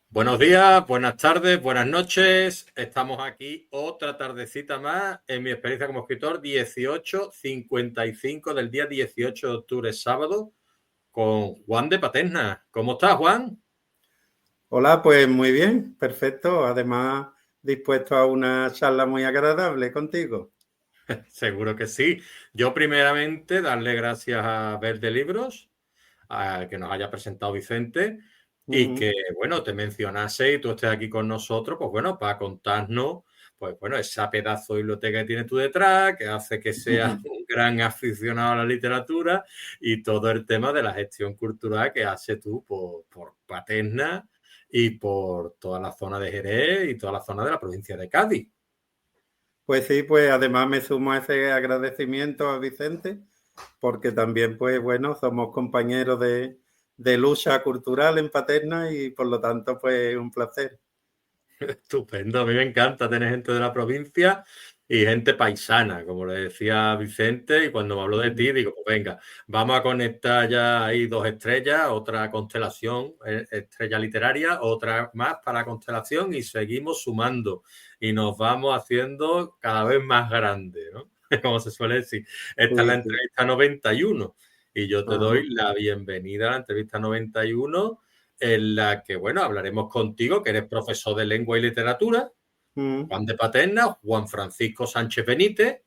Buenos días, buenas tardes, buenas noches. Estamos aquí otra tardecita más en mi experiencia como escritor, 18:55 del día 18 de octubre, sábado, con Juan de Paterna. ¿Cómo estás, Juan? Hola, pues muy bien, perfecto. Además, dispuesto a una charla muy agradable contigo. Seguro que sí. Yo primeramente darle gracias a Verde Libros, a que nos haya presentado Vicente y Ujú. que, bueno, te mencionase y tú estés aquí con nosotros, pues bueno, para contarnos, pues bueno, esa pedazo de biblioteca que tienes tú detrás, que hace que seas un gran aficionado a la literatura y todo el tema de la gestión cultural que hace tú por Paterna y por toda la zona de Jerez y toda la zona de la provincia de Cádiz. Pues sí, pues además me sumo a ese agradecimiento a Vicente, porque también, pues bueno, somos compañeros de lucha cultural en Paterna y por lo tanto, pues un placer. Estupendo, a mí me encanta tener gente de la provincia y gente paisana, como le decía Vicente, y cuando me habló de ti, digo, pues venga, vamos a conectar ya ahí dos estrellas, otra constelación, estrella literaria, otra más para la constelación y seguimos sumando y nos vamos haciendo cada vez más grandes, ¿no? Como se suele decir. Esta es la Sí, sí. entrevista 91 y yo te Ajá. doy la bienvenida a la entrevista 91 en la que, bueno, hablaremos contigo, que eres profesor de lengua y literatura, Mm. Juan de Paterna, Juan Francisco Sánchez Benítez,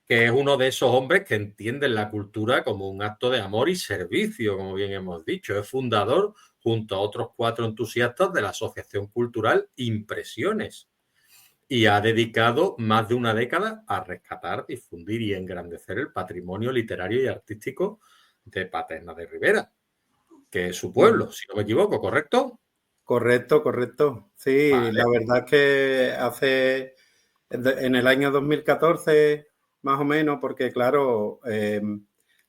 que es uno de esos hombres que entienden la cultura como un acto de amor y servicio, como bien hemos dicho. Es fundador, junto a otros 4 entusiastas, de la Asociación Cultural Impresiones y ha dedicado más de una década a rescatar, difundir y engrandecer el patrimonio literario y artístico de Paterna de Ribera, que es su Mm. pueblo, si no me equivoco, ¿correcto? Correcto, correcto. Sí, la Vale. verdad es que en el año 2014, más o menos, porque claro,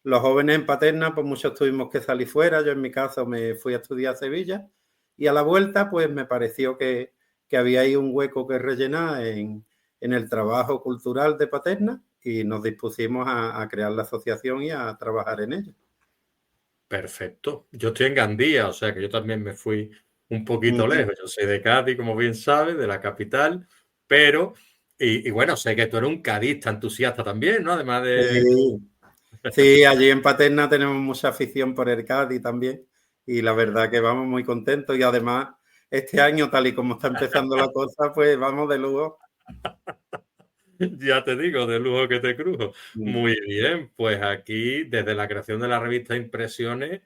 los jóvenes en Paterna, pues muchos tuvimos que salir fuera. Yo en mi caso me fui a estudiar a Sevilla y a la vuelta, pues me pareció que había ahí un hueco que rellenar en el trabajo cultural de Paterna y nos dispusimos a crear la asociación y a trabajar en ella. Perfecto. Yo estoy en Gandía, o sea que yo también me fui un poquito Ujú. lejos. Yo soy de Cádiz, como bien sabes, de la capital, pero, y bueno, sé que tú eres un cadista entusiasta también, ¿no? Además de... Sí, sí, allí en Paterna tenemos mucha afición por el Cádiz también y la verdad que vamos muy contentos y además este año, tal y como está empezando la cosa, pues vamos de lujo. Ya te digo, de lujo que te crujo. Mm. Muy bien, pues aquí, desde la creación de la revista Impresiones,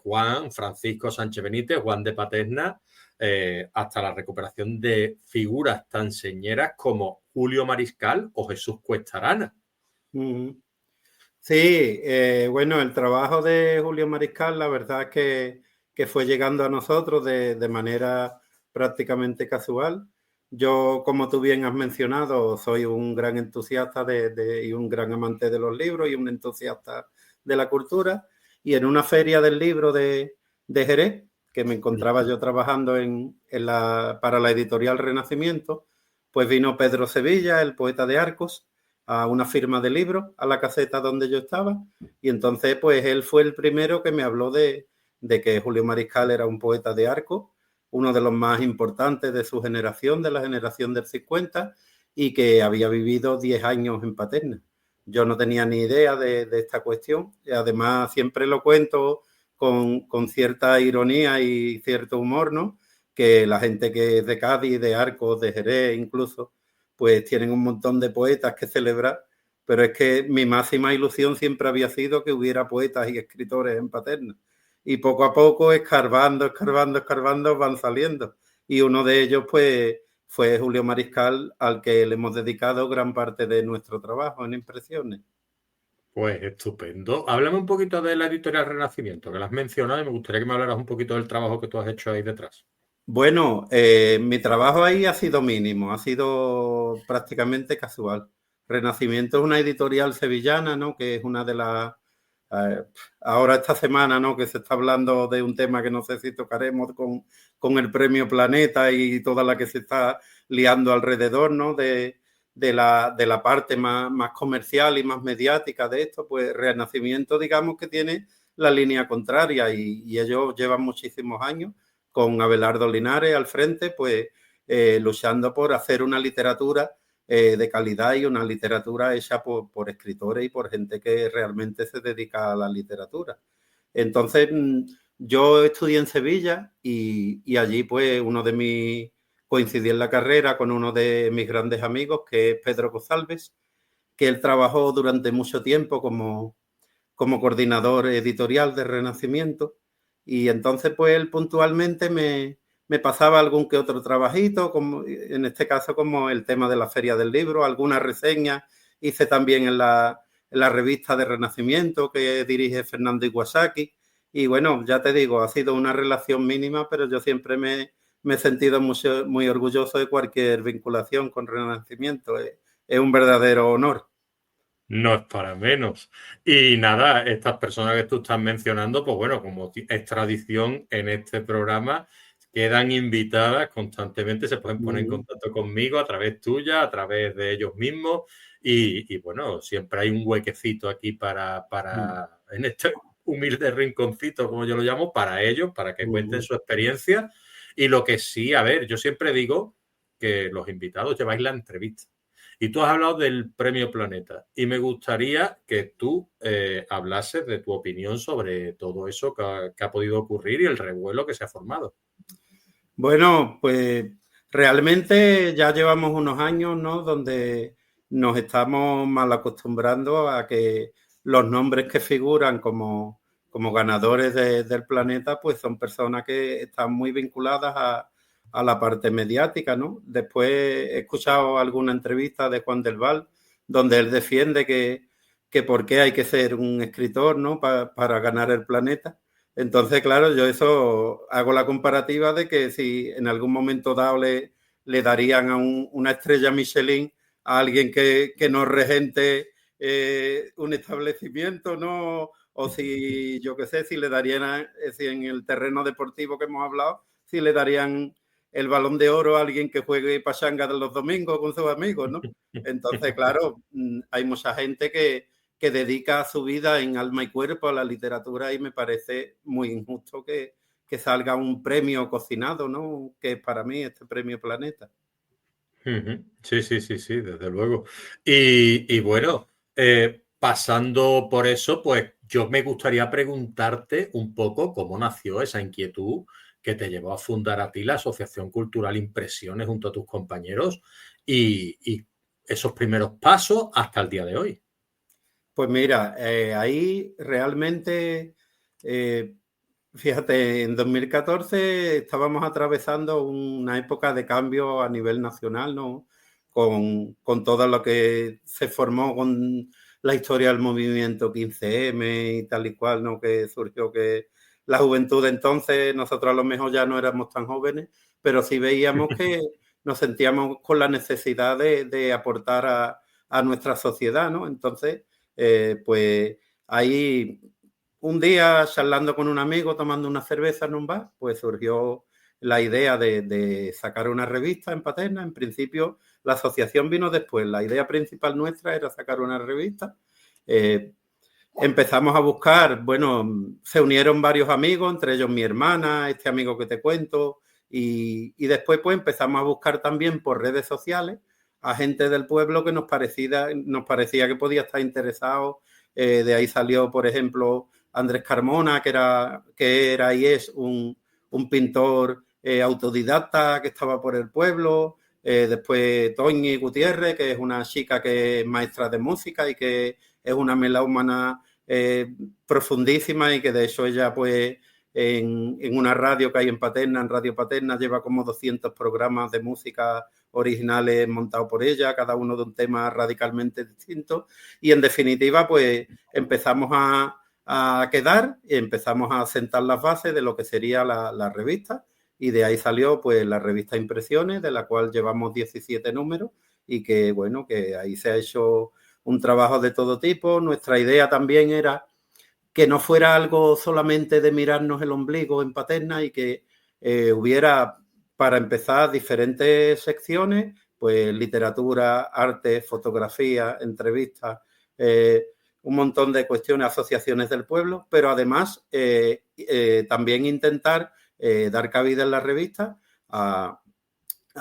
Juan Francisco Sánchez Benítez, Juan de Paterna, hasta la recuperación de figuras tan señeras como Julio Mariscal o Jesús Cuesta Arana. Ujú. Sí, bueno, el trabajo de Julio Mariscal, la verdad es que fue llegando a nosotros de manera prácticamente casual. Yo, como tú bien has mencionado, soy un gran entusiasta y un gran amante de los libros y un entusiasta de la cultura. Y en una feria del libro de Jerez, que me encontraba yo trabajando para la editorial Renacimiento, pues vino Pedro Sevilla, el poeta de Arcos, a una firma de libros, a la caseta donde yo estaba, y entonces pues él fue el primero que me habló de que Julio Mariscal era un poeta de arco, uno de los más importantes de su generación, de la generación del 50, y que había vivido 10 años en Paterna. Yo no tenía ni idea de esta cuestión, y además siempre lo cuento con cierta ironía y cierto humor, ¿no? Que la gente que es de Cádiz, de Arcos, de Jerez incluso, pues tienen un montón de poetas que celebrar, pero es que mi máxima ilusión siempre había sido que hubiera poetas y escritores en Paterna. Y poco a poco, escarbando, escarbando, escarbando, van saliendo. Y uno de ellos, pues, fue Julio Mariscal, al que le hemos dedicado gran parte de nuestro trabajo en impresiones. Pues estupendo. Háblame un poquito de la editorial Renacimiento, que la has mencionado y me gustaría que me hablaras un poquito del trabajo que tú has hecho ahí detrás. Bueno, mi trabajo ahí ha sido mínimo, ha sido prácticamente casual. Renacimiento es una editorial sevillana, ¿no? Que es una de las... eh, ahora esta semana, ¿no? Que se está hablando de un tema que no sé si tocaremos con el Premio Planeta y toda la que se está liando alrededor, ¿no? De la parte más comercial y más mediática de esto, pues Renacimiento, digamos que tiene la línea contraria y ellos llevan muchísimos años con Abelardo Linares al frente, pues luchando por hacer una literatura de calidad y una literatura hecha por escritores y por gente que realmente se dedica a la literatura. Entonces, yo estudié en Sevilla y allí pues coincidí en la carrera con uno de mis grandes amigos, que es Pedro González, que él trabajó durante mucho tiempo como coordinador editorial de Renacimiento, y entonces pues él puntualmente me pasaba algún que otro trabajito, como en este caso como el tema de la Feria del Libro, algunas reseñas hice también en la revista de Renacimiento que dirige Fernando Iwasaki, y bueno, ya te digo, ha sido una relación mínima, pero yo siempre me he sentido muy orgulloso de cualquier vinculación con Renacimiento. Es un verdadero honor. No es para menos. Y nada, estas personas que tú estás mencionando, pues bueno, como es tradición en este programa, quedan invitadas constantemente, se pueden poner en contacto conmigo a través tuya, a través de ellos mismos. Y bueno, siempre hay un huequecito aquí para en este humilde rinconcito, como yo lo llamo, para ellos, para que cuenten su experiencia. Y lo que sí, a ver, yo siempre digo que los invitados lleváis la entrevista. Y tú has hablado del Premio Planeta y me gustaría que tú hablases de tu opinión sobre todo eso que ha podido ocurrir y el revuelo que se ha formado. Bueno, pues realmente ya llevamos unos años, ¿no?, donde nos estamos mal acostumbrando a que los nombres que figuran como ganadores del planeta, pues son personas que están muy vinculadas a la parte mediática, ¿no? Después he escuchado alguna entrevista de Juan del Val, donde él defiende que por qué hay que ser un escritor, ¿no?, para ganar el planeta. Entonces, claro, yo eso hago la comparativa de que si en algún momento dado le darían a una estrella Michelin a alguien que no regente un establecimiento, ¿no? O si, yo qué sé, si le darían, si en el terreno deportivo que hemos hablado, si le darían el Balón de Oro a alguien que juegue pachanga de los domingos con sus amigos, ¿no? Entonces, claro, hay mucha gente que dedica su vida en alma y cuerpo a la literatura y me parece muy injusto que salga un premio cocinado, ¿no?, que es para mí este Premio Planeta. Sí, sí, sí, sí, desde luego. Y bueno, pasando por eso, pues yo me gustaría preguntarte un poco cómo nació esa inquietud que te llevó a fundar a ti la Asociación Cultural Impresiones junto a tus compañeros y esos primeros pasos hasta el día de hoy. Pues mira, ahí realmente, fíjate, en 2014 estábamos atravesando una época de cambio a nivel nacional, ¿no?, con todo lo que se formó con la historia del movimiento 15M y tal y cual, ¿no?, que surgió, que la juventud de entonces, nosotros a lo mejor ya no éramos tan jóvenes, pero sí veíamos que nos sentíamos con la necesidad de aportar a nuestra sociedad, ¿no? Entonces, pues ahí un día charlando con un amigo, tomando una cerveza en un bar, pues surgió la idea de sacar una revista en Paterna. En principio, la asociación vino después. La idea principal nuestra era sacar una revista. Empezamos a buscar, bueno, se unieron varios amigos, entre ellos mi hermana, este amigo que te cuento, y después pues empezamos a buscar también por redes sociales a gente del pueblo que nos parecía que podía estar interesado. De ahí salió, por ejemplo, Andrés Carmona, que era y es un pintor autodidacta que estaba por el pueblo. Después Toñi Gutiérrez, que es una chica que es maestra de música y que es una melómana profundísima, y que de hecho ella pues en una radio que hay en Paterna, en Radio Paterna, lleva como 200 programas de música originales montados por ella, cada uno de un tema radicalmente distinto, y en definitiva pues empezamos a quedar y empezamos a sentar las bases de lo que sería la revista, y de ahí salió pues la revista Impresiones, de la cual llevamos 17 números, y que bueno, que ahí se ha hecho un trabajo de todo tipo. Nuestra idea también era que no fuera algo solamente de mirarnos el ombligo en Paterna, y que hubiera, para empezar, diferentes secciones, pues literatura, arte, fotografía, entrevistas, un montón de cuestiones, asociaciones del pueblo, pero además también intentar dar cabida en la revista a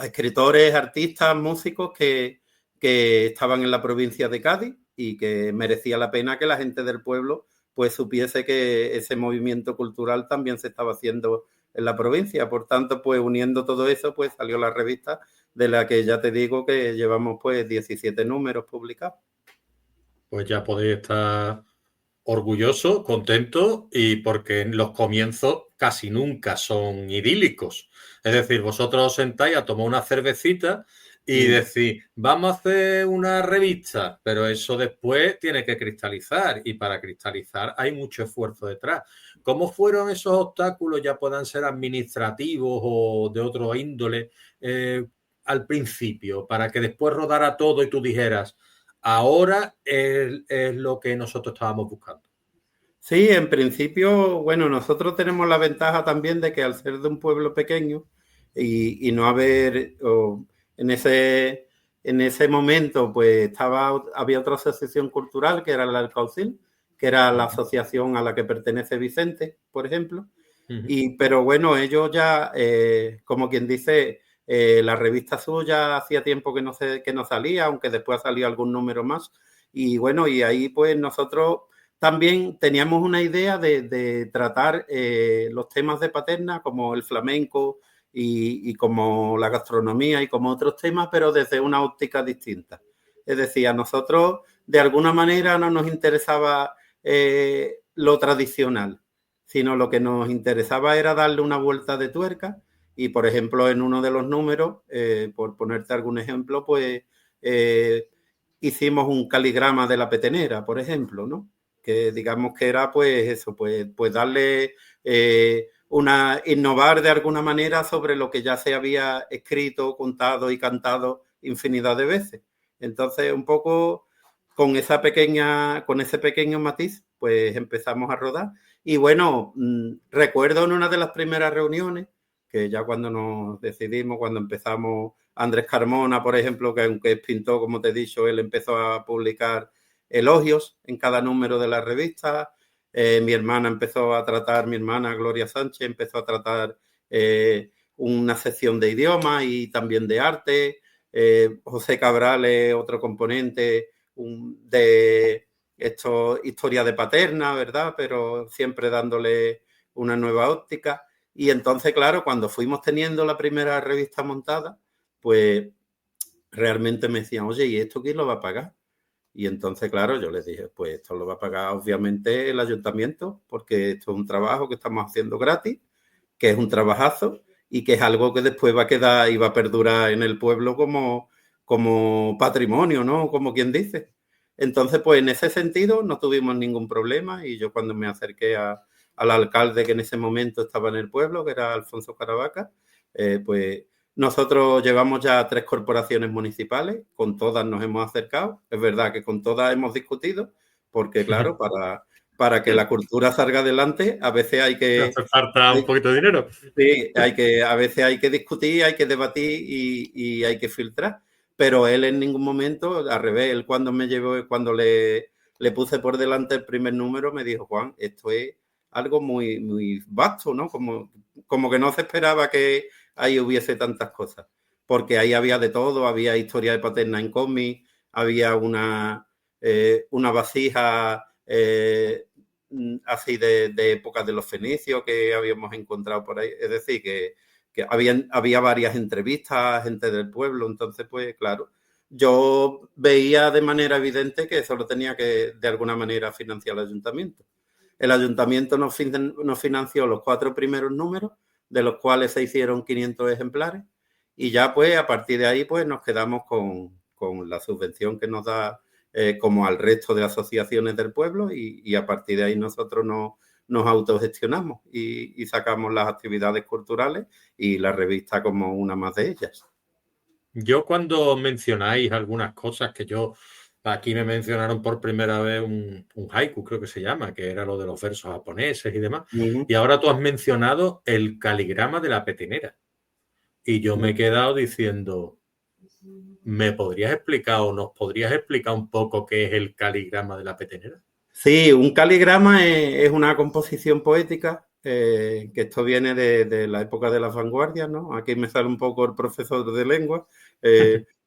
escritores, artistas, músicos que estaban en la provincia de Cádiz y que merecía la pena que la gente del pueblo pues supiese que ese movimiento cultural también se estaba haciendo en la provincia. Por tanto, pues uniendo todo eso, pues salió la revista, de la que ya te digo que llevamos pues 17 números publicados. Pues ya podéis estar orgulloso, contento, y porque los comienzos casi nunca son idílicos. Es decir, vosotros os sentáis a tomar una cervecita y decís, vamos a hacer una revista, pero eso después tiene que cristalizar, y para cristalizar hay mucho esfuerzo detrás. ¿Cómo fueron esos obstáculos, ya puedan ser administrativos o de otro índole, al principio, para que después rodara todo y tú dijeras, ahora es lo que nosotros estábamos buscando? Sí, en principio, bueno, nosotros tenemos la ventaja también de que al ser de un pueblo pequeño y no haber, en ese momento, pues había otra asociación cultural que era la Alcaucil, que era la asociación a la que pertenece Vicente, por ejemplo. Pero bueno, ellos ya, como quien dice, la revista suya hacía tiempo que no salía, aunque después ha salido algún número más. Y bueno, y ahí pues nosotros también teníamos una idea de tratar los temas de Paterna, como el flamenco y como la gastronomía y como otros temas, pero desde una óptica distinta. Es decir, a nosotros de alguna manera no nos interesaba lo tradicional, sino lo que nos interesaba era darle una vuelta de tuerca. Y, por ejemplo, en uno de los números, por ponerte algún ejemplo, pues hicimos un caligrama de la petenera, por ejemplo, ¿no? Que digamos que era pues eso, pues darle innovar de alguna manera sobre lo que ya se había escrito, contado y cantado infinidad de veces. Entonces, un poco con ese pequeño matiz, pues empezamos a rodar. Y bueno, recuerdo en una de las primeras reuniones, que ya cuando nos decidimos, cuando empezamos, Andrés Carmona, por ejemplo, que aunque es pintor, como te he dicho, él empezó a publicar elogios en cada número de la revista. Mi hermana Gloria Sánchez, empezó a tratar una sección de idioma y también de arte. José Cabral es otro componente de historia de Paterna, ¿verdad? Pero siempre dándole una nueva óptica. Y entonces, claro, cuando fuimos teniendo la primera revista montada, pues realmente me decían, oye, ¿y esto quién lo va a pagar? Y entonces, claro, yo les dije, pues esto lo va a pagar obviamente el ayuntamiento, porque esto es un trabajo que estamos haciendo gratis, que es un trabajazo y que es algo que después va a quedar y va a perdurar en el pueblo como patrimonio, ¿no? Como quien dice. Entonces, pues en ese sentido no tuvimos ningún problema, y yo cuando me acerqué al alcalde que en ese momento estaba en el pueblo, que era Alfonso Caravaca, pues nosotros llevamos ya 3 corporaciones municipales, con todas nos hemos acercado. Es verdad que con todas hemos discutido, porque claro, para que la cultura salga adelante, a veces hay que... Hace falta un poquito de dinero. Sí, a veces hay que discutir, hay que debatir y hay que filtrar. Pero él en ningún momento, al revés, él cuando le puse por delante el primer número, me dijo, Juan, esto es algo muy, muy vasto, ¿no? Como que no se esperaba que ahí hubiese tantas cosas. Porque ahí había de todo, había historia de Paterna en cómic, había una vasija así de épocas de los fenicios que habíamos encontrado por ahí. Es decir, que había varias entrevistas a gente del pueblo. Entonces, pues claro, yo veía de manera evidente que eso lo tenía que de alguna manera financiar el ayuntamiento. El ayuntamiento nos financió los 4 primeros números, de los cuales se hicieron 500 ejemplares, y ya pues a partir de ahí pues nos quedamos con la subvención que nos da como al resto de asociaciones del pueblo, y a partir de ahí nosotros nos autogestionamos y sacamos las actividades culturales y la revista como una más de ellas. Yo cuando mencionáis algunas cosas que aquí me mencionaron por primera vez un haiku, creo que se llama, que era lo de los versos japoneses y demás. Y ahora tú has mencionado el caligrama de la petenera. Y yo me he quedado diciendo, ¿me podrías explicar o nos podrías explicar un poco qué es el caligrama de la petenera? Sí, un caligrama es una composición poética, que esto viene de la época de las vanguardias, ¿no? Aquí me sale un poco el profesor de lengua.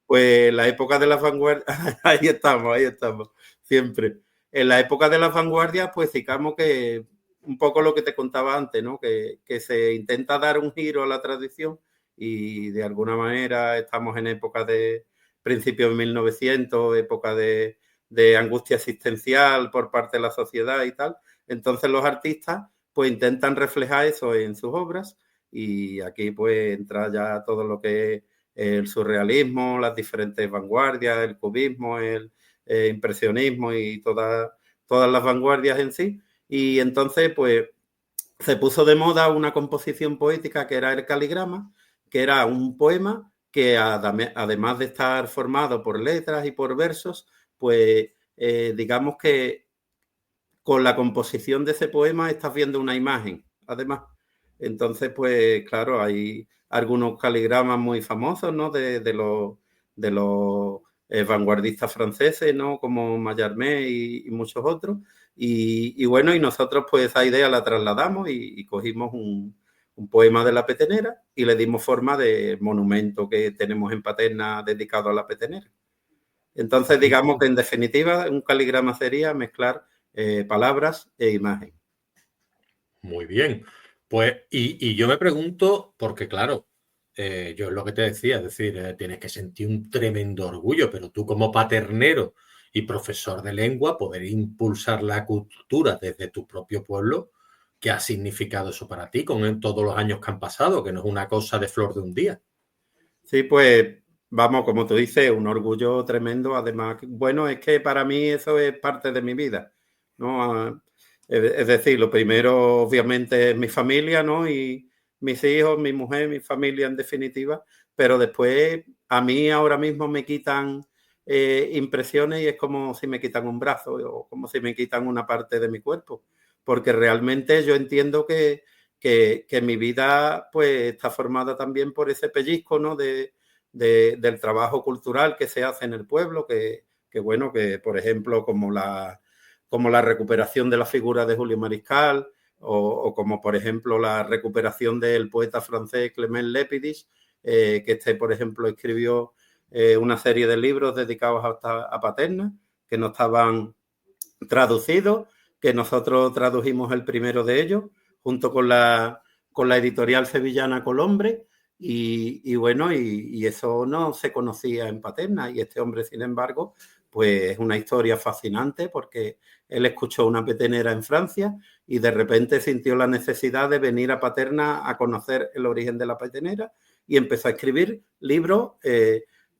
Pues la época de las vanguardias, ahí estamos, siempre. En la época de las vanguardias, pues digamos que un poco lo que te contaba antes, ¿no? Que se intenta dar un giro a la tradición y de alguna manera estamos en época de principios de 1900, época de angustia existencial por parte de la sociedad y tal. Entonces los artistas pues intentan reflejar eso en sus obras y aquí pues entra ya todo lo que es el surrealismo, las diferentes vanguardias, el cubismo, el impresionismo y todas las vanguardias en sí. Y entonces pues se puso de moda una composición poética que era el caligrama, que era un poema que además de estar formado por letras y por versos, pues digamos que con la composición de ese poema estás viendo una imagen, además. Entonces, pues claro, hay algunos caligramas muy famosos, ¿no? De los vanguardistas franceses, ¿no? Como Mallarmé y muchos otros. Y bueno, y nosotros pues esa idea la trasladamos y cogimos un poema de la petenera y le dimos forma de monumento que tenemos en Paterna dedicado a la petenera. Entonces, digamos que en definitiva, un caligrama sería mezclar palabras e imagen. Muy bien. Pues, y yo me pregunto, porque claro, yo es lo que te decía, es decir, tienes que sentir un tremendo orgullo, pero tú como paternero y profesor de lengua, poder impulsar la cultura desde tu propio pueblo, ¿qué ha significado eso para ti con todos los años que han pasado? Que no es una cosa de flor de un día. Sí, pues vamos, como tú dices, un orgullo tremendo. Además, bueno, es que para mí eso es parte de mi vida, ¿no? Es decir, lo primero, obviamente, es mi familia, ¿no? Y mis hijos, mi mujer, mi familia, en definitiva. Pero después, a mí ahora mismo me quitan impresiones y es como si me quitan un brazo o como si me quitan una parte de mi cuerpo. Porque realmente yo entiendo que mi vida pues está formada también por ese pellizco, ¿no? Del trabajo cultural que se hace en el pueblo, que bueno, que por ejemplo como la recuperación de la figura de Julio Mariscal o como por ejemplo la recuperación del poeta francés Clement Lepidis, que por ejemplo escribió una serie de libros dedicados a Paterna, que no estaban traducidos, que nosotros tradujimos el primero de ellos, junto con la editorial sevillana Colombre, y bueno, y eso no se conocía en Paterna, y este hombre, sin embargo, pues es una historia fascinante porque él escuchó una petenera en Francia y de repente sintió la necesidad de venir a Paterna a conocer el origen de la petenera y empezó a escribir libros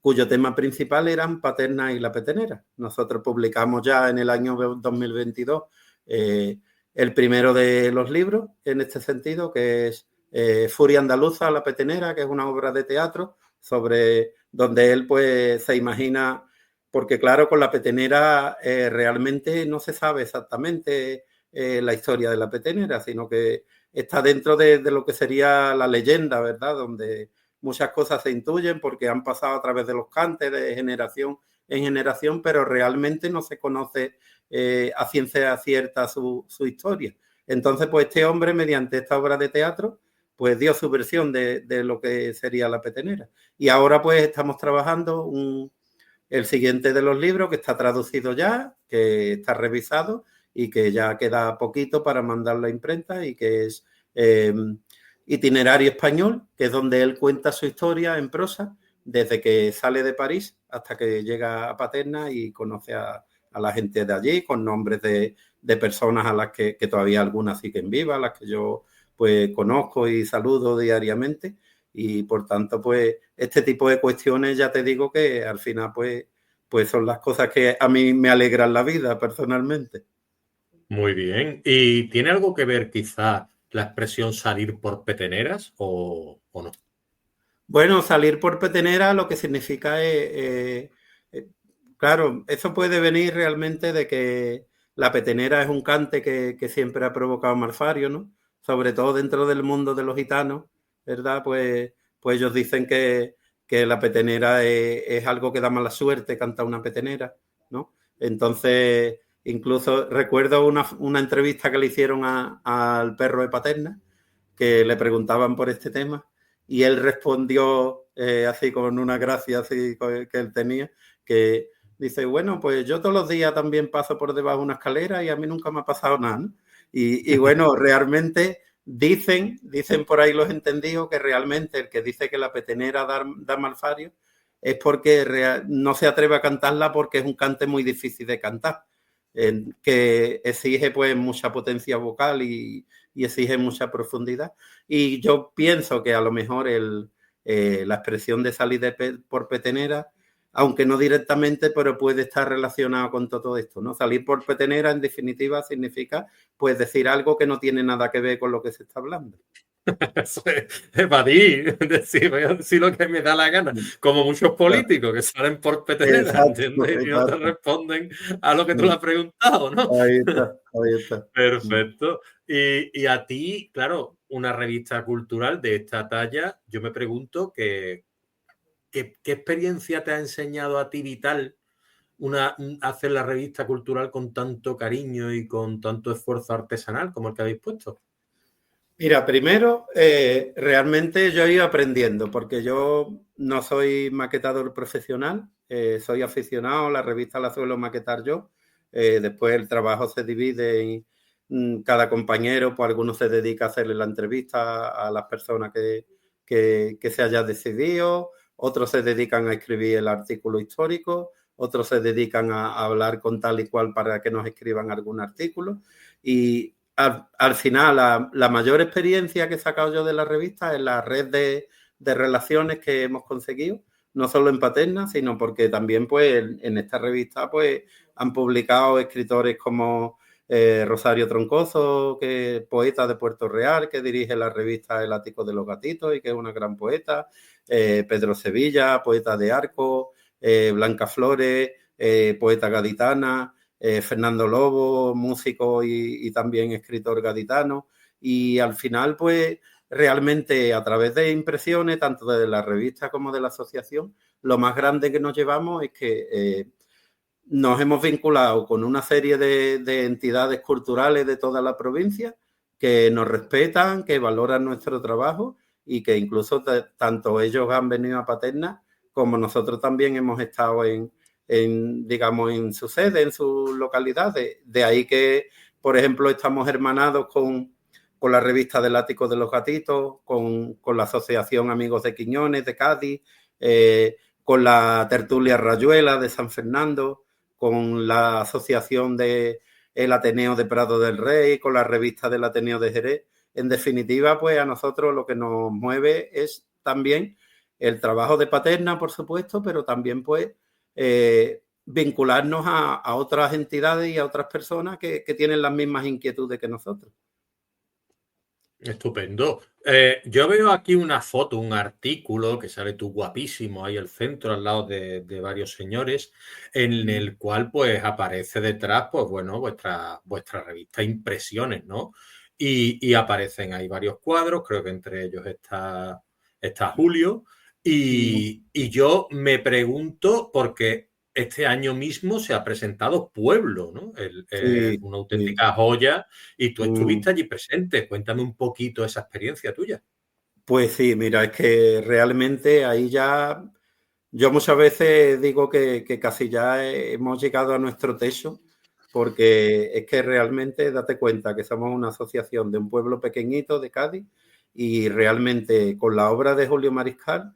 cuyo tema principal eran Paterna y la petenera. Nosotros publicamos ya en el año 2022 el primero de los libros en este sentido, que es Furia Andaluza, la petenera, que es una obra de teatro sobre donde él pues se imagina, porque claro, con la petenera realmente no se sabe exactamente la historia de la petenera, sino que está dentro de lo que sería la leyenda, ¿verdad? Donde muchas cosas se intuyen porque han pasado a través de los cantes de generación en generación, pero realmente no se conoce a ciencia cierta su historia. Entonces, pues este hombre, mediante esta obra de teatro, pues dio su versión de lo que sería la petenera. Y ahora pues estamos trabajando el siguiente de los libros que está traducido ya, que está revisado y que ya queda poquito para mandarlo a imprenta y que es Itinerario Español, que es donde él cuenta su historia en prosa desde que sale de París hasta que llega a Paterna y conoce a la gente de allí con nombres de personas a las que todavía algunas siguen vivas, las que yo pues conozco y saludo diariamente y por tanto pues este tipo de cuestiones ya te digo que al final pues son las cosas que a mí me alegran la vida personalmente. Muy bien. ¿Y tiene algo que ver quizá la expresión salir por peteneras o no? Bueno, salir por petenera lo que significa claro, eso puede venir realmente de que la petenera es un cante que siempre ha provocado Malfario, ¿no? Sobre todo dentro del mundo de los gitanos, ¿verdad? Pues ellos dicen que la petenera es algo que da mala suerte, canta una petenera, ¿no? Entonces, Incluso recuerdo una entrevista que le hicieron al perro de Paterna, que le preguntaban por este tema, y él respondió así con una gracia así que él tenía, que dice, bueno, pues yo todos los días también paso por debajo de una escalera y a mí nunca me ha pasado nada, ¿no? Y bueno, realmente dicen por ahí los entendidos que realmente el que dice que la petenera da malfario es porque no se atreve a cantarla porque es un cante muy difícil de cantar, que exige pues mucha potencia vocal y exige mucha profundidad. Y yo pienso que a lo mejor la expresión de salir por petenera, aunque no directamente, pero puede estar relacionado con todo esto, ¿no? Salir por petenera, en definitiva, significa pues decir algo que no tiene nada que ver con lo que se está hablando. Eso es evadir, decir lo que me da la gana, como muchos políticos que salen por petenera, ¿entiendes? Y no te responden a lo que tú le has preguntado, ¿no? Ahí está, ahí está. Perfecto. Y a ti, claro, una revista cultural de esta talla, yo me pregunto ¿qué experiencia te ha enseñado a ti vital hacer la revista cultural con tanto cariño y con tanto esfuerzo artesanal como el que habéis puesto? Mira, primero, realmente yo he ido aprendiendo, porque yo no soy maquetador profesional, soy aficionado, la revista la suelo maquetar yo, después el trabajo se divide en cada compañero, pues algunos se dedica a hacerle la entrevista a las personas que se haya decidido, otros se dedican a escribir el artículo histórico, otros se dedican a hablar con tal y cual para que nos escriban algún artículo y al final, la mayor experiencia que he sacado yo de la revista es la red de relaciones que hemos conseguido, no solo en Paterna, sino porque también pues, en esta revista pues, han publicado escritores como Rosario Troncoso, que es poeta de Puerto Real, que dirige la revista El Ático de los Gatitos y que es una gran poeta, Pedro Sevilla, poeta de Arco, Blanca Flores, poeta gaditana, Fernando Lobo, músico y también escritor gaditano. Y al final, pues, realmente a través de impresiones, tanto de la revista como de la asociación, lo más grande que nos llevamos es que nos hemos vinculado con una serie de entidades culturales de toda la provincia que nos respetan, que valoran nuestro trabajo y que incluso tanto ellos han venido a Paterna como nosotros también hemos estado digamos, en su sede, en su localidad. De ahí que, por ejemplo, estamos hermanados con la revista del Ático de los Gatitos, con la Asociación Amigos de Quiñones de Cádiz, con la Tertulia Rayuela de San Fernando, con la Asociación de el Ateneo de Prado del Rey, con la revista del Ateneo de Jerez. En definitiva, pues a nosotros lo que nos mueve es también el trabajo de Paterna, por supuesto, pero también pues vincularnos a otras entidades y a otras personas que tienen las mismas inquietudes que nosotros. Estupendo. Yo veo aquí una foto, un artículo que sale tú guapísimo ahí al centro, al lado de varios señores, en el cual pues aparece detrás, pues bueno, vuestra revista Impresiones, ¿no? Y aparecen ahí varios cuadros, creo que entre ellos está Julio, y yo me pregunto, porque este año mismo se ha presentado Pueblo, ¿no? Una auténtica joya, y tú estuviste allí presente. Cuéntame un poquito esa experiencia tuya. Pues sí, mira, es que realmente ahí ya, yo muchas veces digo que casi ya hemos llegado a nuestro techo, porque es que realmente date cuenta que somos una asociación de un pueblo pequeñito de Cádiz y realmente con la obra de Julio Mariscal,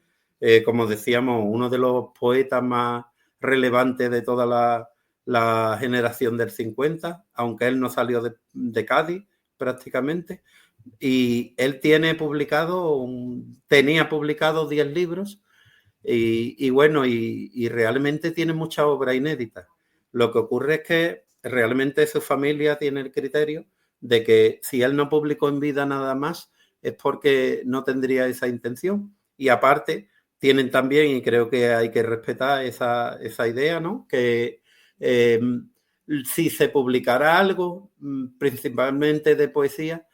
como decíamos, uno de los poetas más relevantes de toda la generación del 50, aunque él no salió de Cádiz prácticamente, y él tenía publicado 10 libros y bueno, y realmente tiene mucha obra inédita. Lo que ocurre es que realmente su familia tiene el criterio de que si él no publicó en vida nada más es porque no tendría esa intención. Y aparte, tienen también, y creo que hay que respetar esa idea, ¿no? Que si se publicara algo, principalmente de poesía,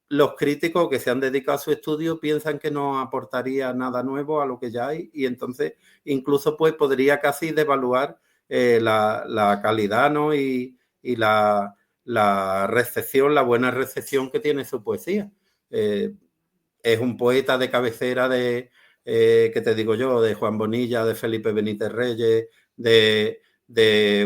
los críticos que se han dedicado a su estudio piensan que no aportaría nada nuevo a lo que ya hay y entonces incluso pues podría casi devaluar la calidad, ¿no? y la recepción, la buena recepción que tiene su poesía. Es un poeta de cabecera ¿qué te digo yo? De Juan Bonilla, de Felipe Benítez Reyes, de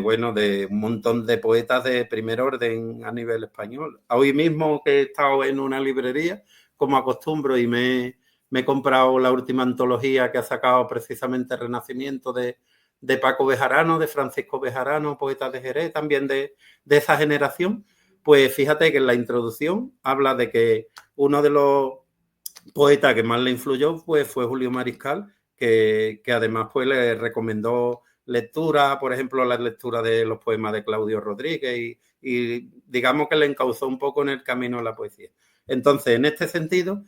un montón de poetas de primer orden a nivel español. Hoy mismo que he estado en una librería, como acostumbro, y me he comprado la última antología que ha sacado precisamente Renacimiento de Paco Bejarano, de Francisco Bejarano, poeta de Jerez, también de esa generación. Pues fíjate que en la introducción habla de que uno de los poetas que más le influyó fue Julio Mariscal, que además pues le recomendó lectura, por ejemplo, la lectura de los poemas de Claudio Rodríguez y digamos que le encauzó un poco en el camino de la poesía. Entonces, en este sentido,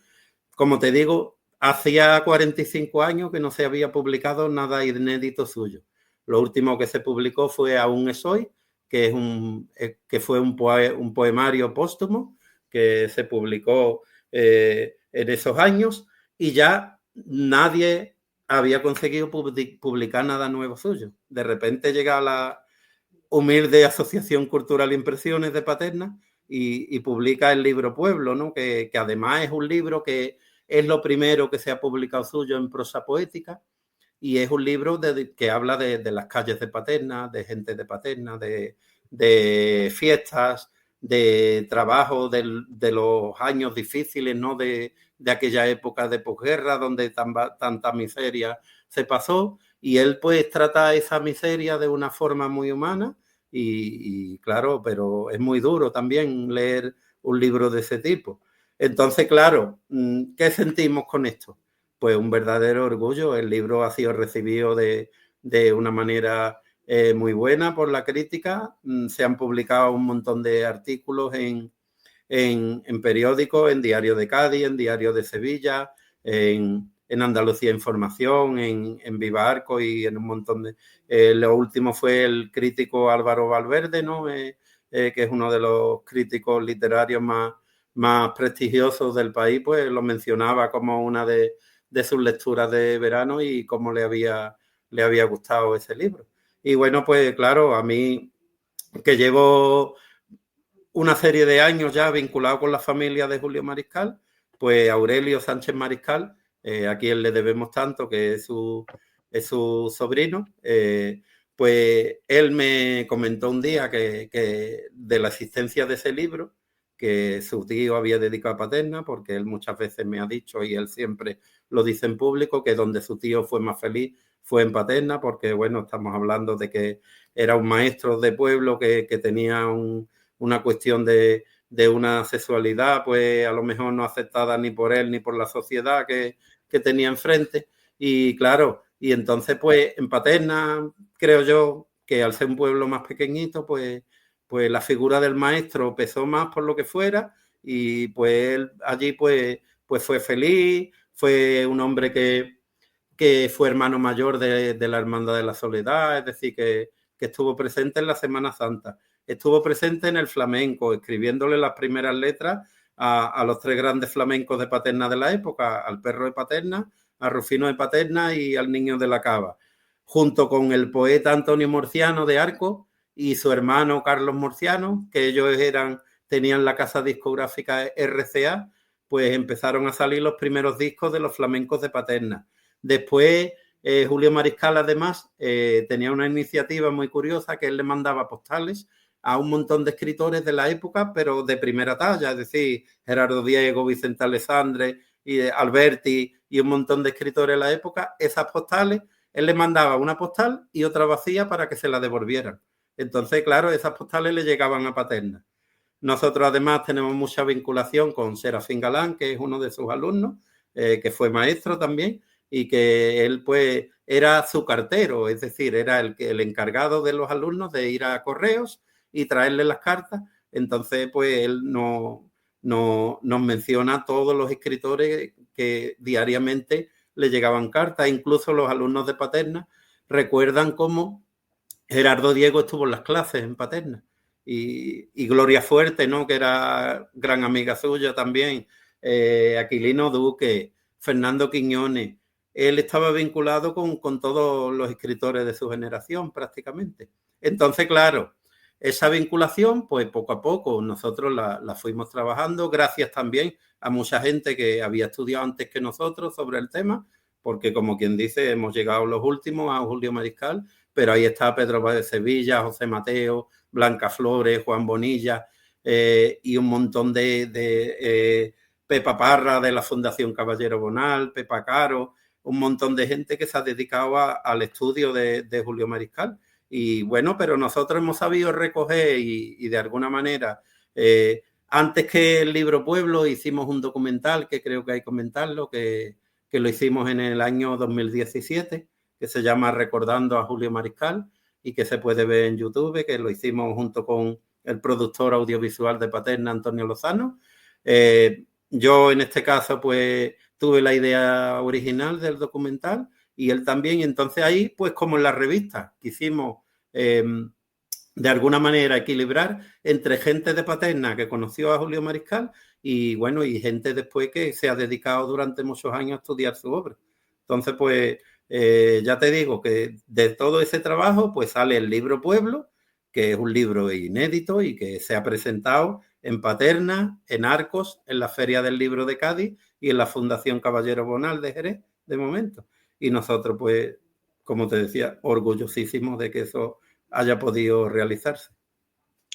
como te digo, hacía 45 años que no se había publicado nada inédito suyo. Lo último que se publicó fue Aún es hoy, que fue un poemario póstumo que se publicó en esos años y ya nadie había conseguido publicar nada nuevo suyo. De repente llega la humilde Asociación Cultural Impresiones de Paterna y publica el libro Pueblo, ¿no? Que además es un libro que es lo primero que se ha publicado suyo en prosa poética y es un libro que habla de las calles de Paterna, de gente de Paterna, de fiestas, de trabajo, de los años difíciles, ¿no? De aquella época de posguerra donde tanta miseria se pasó y él pues trata esa miseria de una forma muy humana y claro, pero es muy duro también leer un libro de ese tipo. Entonces, claro, ¿qué sentimos con esto? Pues un verdadero orgullo. El libro ha sido recibido de una manera muy buena por la crítica. Se han publicado un montón de artículos en periódicos, en Diario de Cádiz, en Diario de Sevilla, en Andalucía Información, en Viva Arco y en un montón de... lo último fue el crítico Álvaro Valverde, ¿no? Que es uno de los críticos literarios más prestigiosos del país, pues lo mencionaba como una de sus lecturas de verano y cómo le había gustado ese libro. Y bueno, pues claro, a mí que llevo una serie de años ya vinculado con la familia de Julio Mariscal, pues Aurelio Sánchez Mariscal, a quien le debemos tanto, que es su sobrino, pues él me comentó un día que de la existencia de ese libro, que su tío había dedicado a Paterna, porque él muchas veces me ha dicho, y él siempre lo dice en público, que donde su tío fue más feliz fue en Paterna, porque bueno, estamos hablando de que era un maestro de pueblo que tenía una cuestión de una sexualidad, pues a lo mejor no aceptada ni por él ni por la sociedad que tenía enfrente. Y claro, y entonces pues en Paterna, creo yo, que al ser un pueblo más pequeñito, pues la figura del maestro pesó más por lo que fuera y pues él allí pues fue feliz, fue un hombre que fue hermano mayor de la Hermandad de la Soledad, es decir, que estuvo presente en la Semana Santa, estuvo presente en el flamenco, escribiéndole las primeras letras a los tres grandes flamencos de Paterna de la época, al Perro de Paterna, a Rufino de Paterna y al Niño de la Cava, junto con el poeta Antonio Murciano de Arco y su hermano Carlos Murciano, que ellos tenían la casa discográfica RCA, pues empezaron a salir los primeros discos de los flamencos de Paterna. Después, Julio Mariscal, además, tenía una iniciativa muy curiosa que él le mandaba postales a un montón de escritores de la época, pero de primera talla, es decir, Gerardo Diego, Vicente Alessandre, y Alberti y un montón de escritores de la época. Esas postales, él le mandaba una postal y otra vacía para que se la devolvieran. Entonces, claro, esas postales le llegaban a Paterna. Nosotros además tenemos mucha vinculación con Serafín Galán, que es uno de sus alumnos, que fue maestro también, y que él pues era su cartero, es decir, era el encargado de los alumnos de ir a correos y traerle las cartas. Entonces pues él nos menciona todos los escritores que diariamente le llegaban cartas, incluso los alumnos de Paterna recuerdan cómo Gerardo Diego estuvo en las clases en Paterna y Gloria Fuerte, ¿no? Que era gran amiga suya también, Aquilino Duque, Fernando Quiñones, él estaba vinculado con todos los escritores de su generación prácticamente. Entonces, claro, esa vinculación, pues poco a poco nosotros la fuimos trabajando, gracias también a mucha gente que había estudiado antes que nosotros sobre el tema, porque como quien dice, hemos llegado los últimos a Julio Mariscal, pero ahí está Pedro de Sevilla, José Mateo, Blanca Flores, Juan Bonilla y un montón de Pepa Parra de la Fundación Caballero Bonal, Pepa Caro, un montón de gente que se ha dedicado al estudio de Julio Mariscal. Y bueno, pero nosotros hemos sabido recoger y de alguna manera, antes que el libro Pueblo, hicimos un documental que creo que hay que comentarlo, que lo hicimos en el año 2017, que se llama Recordando a Julio Mariscal y que se puede ver en YouTube, que lo hicimos junto con el productor audiovisual de Paterna, Antonio Lozano. Yo en este caso pues tuve la idea original del documental y él también, y entonces ahí pues como en la revista quisimos de alguna manera equilibrar entre gente de Paterna que conoció a Julio Mariscal y bueno, y gente después que se ha dedicado durante muchos años a estudiar su obra. Entonces pues ya te digo que de todo ese trabajo pues sale el libro Pueblo, que es un libro inédito y que se ha presentado en Paterna, en Arcos, en la Feria del Libro de Cádiz y en la Fundación Caballero Bonal de Jerez, de momento. Y nosotros, pues, como te decía, orgullosísimos de que eso haya podido realizarse.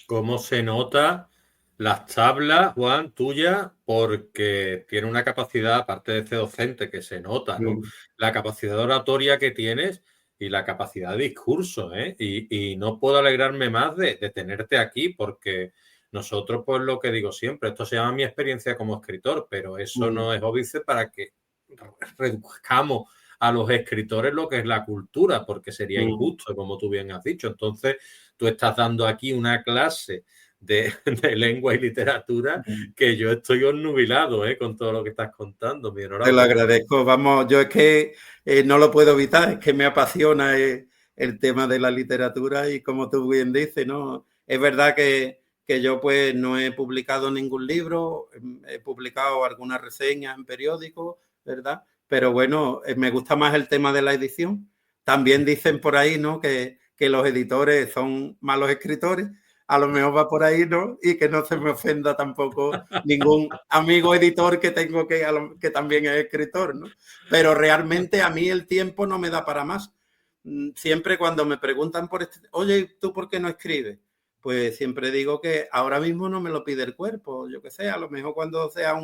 ¿Cómo se nota las tablas, Juan, tuyas? Porque tiene una capacidad, aparte de ser docente, que se nota, ¿no? La capacidad oratoria que tienes y la capacidad de discurso, ¿eh? Y no puedo alegrarme más de tenerte aquí porque nosotros, pues lo que digo siempre, esto se llama mi experiencia como escritor, pero eso no es óbice para que reduzcamos a los escritores lo que es la cultura, porque sería injusto, como tú bien has dicho. Entonces, tú estás dando aquí una clase de lengua y literatura que yo estoy obnubilado con todo lo que estás contando. Mi enhorabuena. Te lo agradezco. Vamos, yo es que no lo puedo evitar, es que me apasiona el tema de la literatura y como tú bien dices, ¿no? Es verdad que yo pues no he publicado ningún libro, he publicado algunas reseñas en periódicos, ¿verdad? Pero bueno, me gusta más el tema de la edición. También dicen por ahí, ¿no? Que los editores son malos escritores. A lo mejor va por ahí, ¿no? Y que no se me ofenda tampoco ningún amigo editor que tengo que también es escritor, ¿no? Pero realmente a mí el tiempo no me da para más. Siempre cuando me preguntan por oye, ¿tú por qué no escribes? Pues siempre digo que ahora mismo no me lo pide el cuerpo, yo qué sé, a lo mejor cuando sea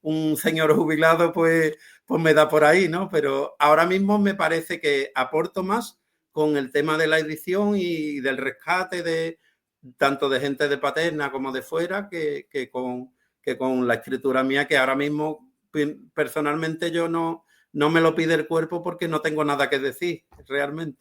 un señor jubilado, pues me da por ahí, ¿no? Pero ahora mismo me parece que aporto más con el tema de la edición y del rescate de tanto de gente de Paterna como de fuera que con la escritura mía, que ahora mismo personalmente yo no me lo pide el cuerpo porque no tengo nada que decir realmente.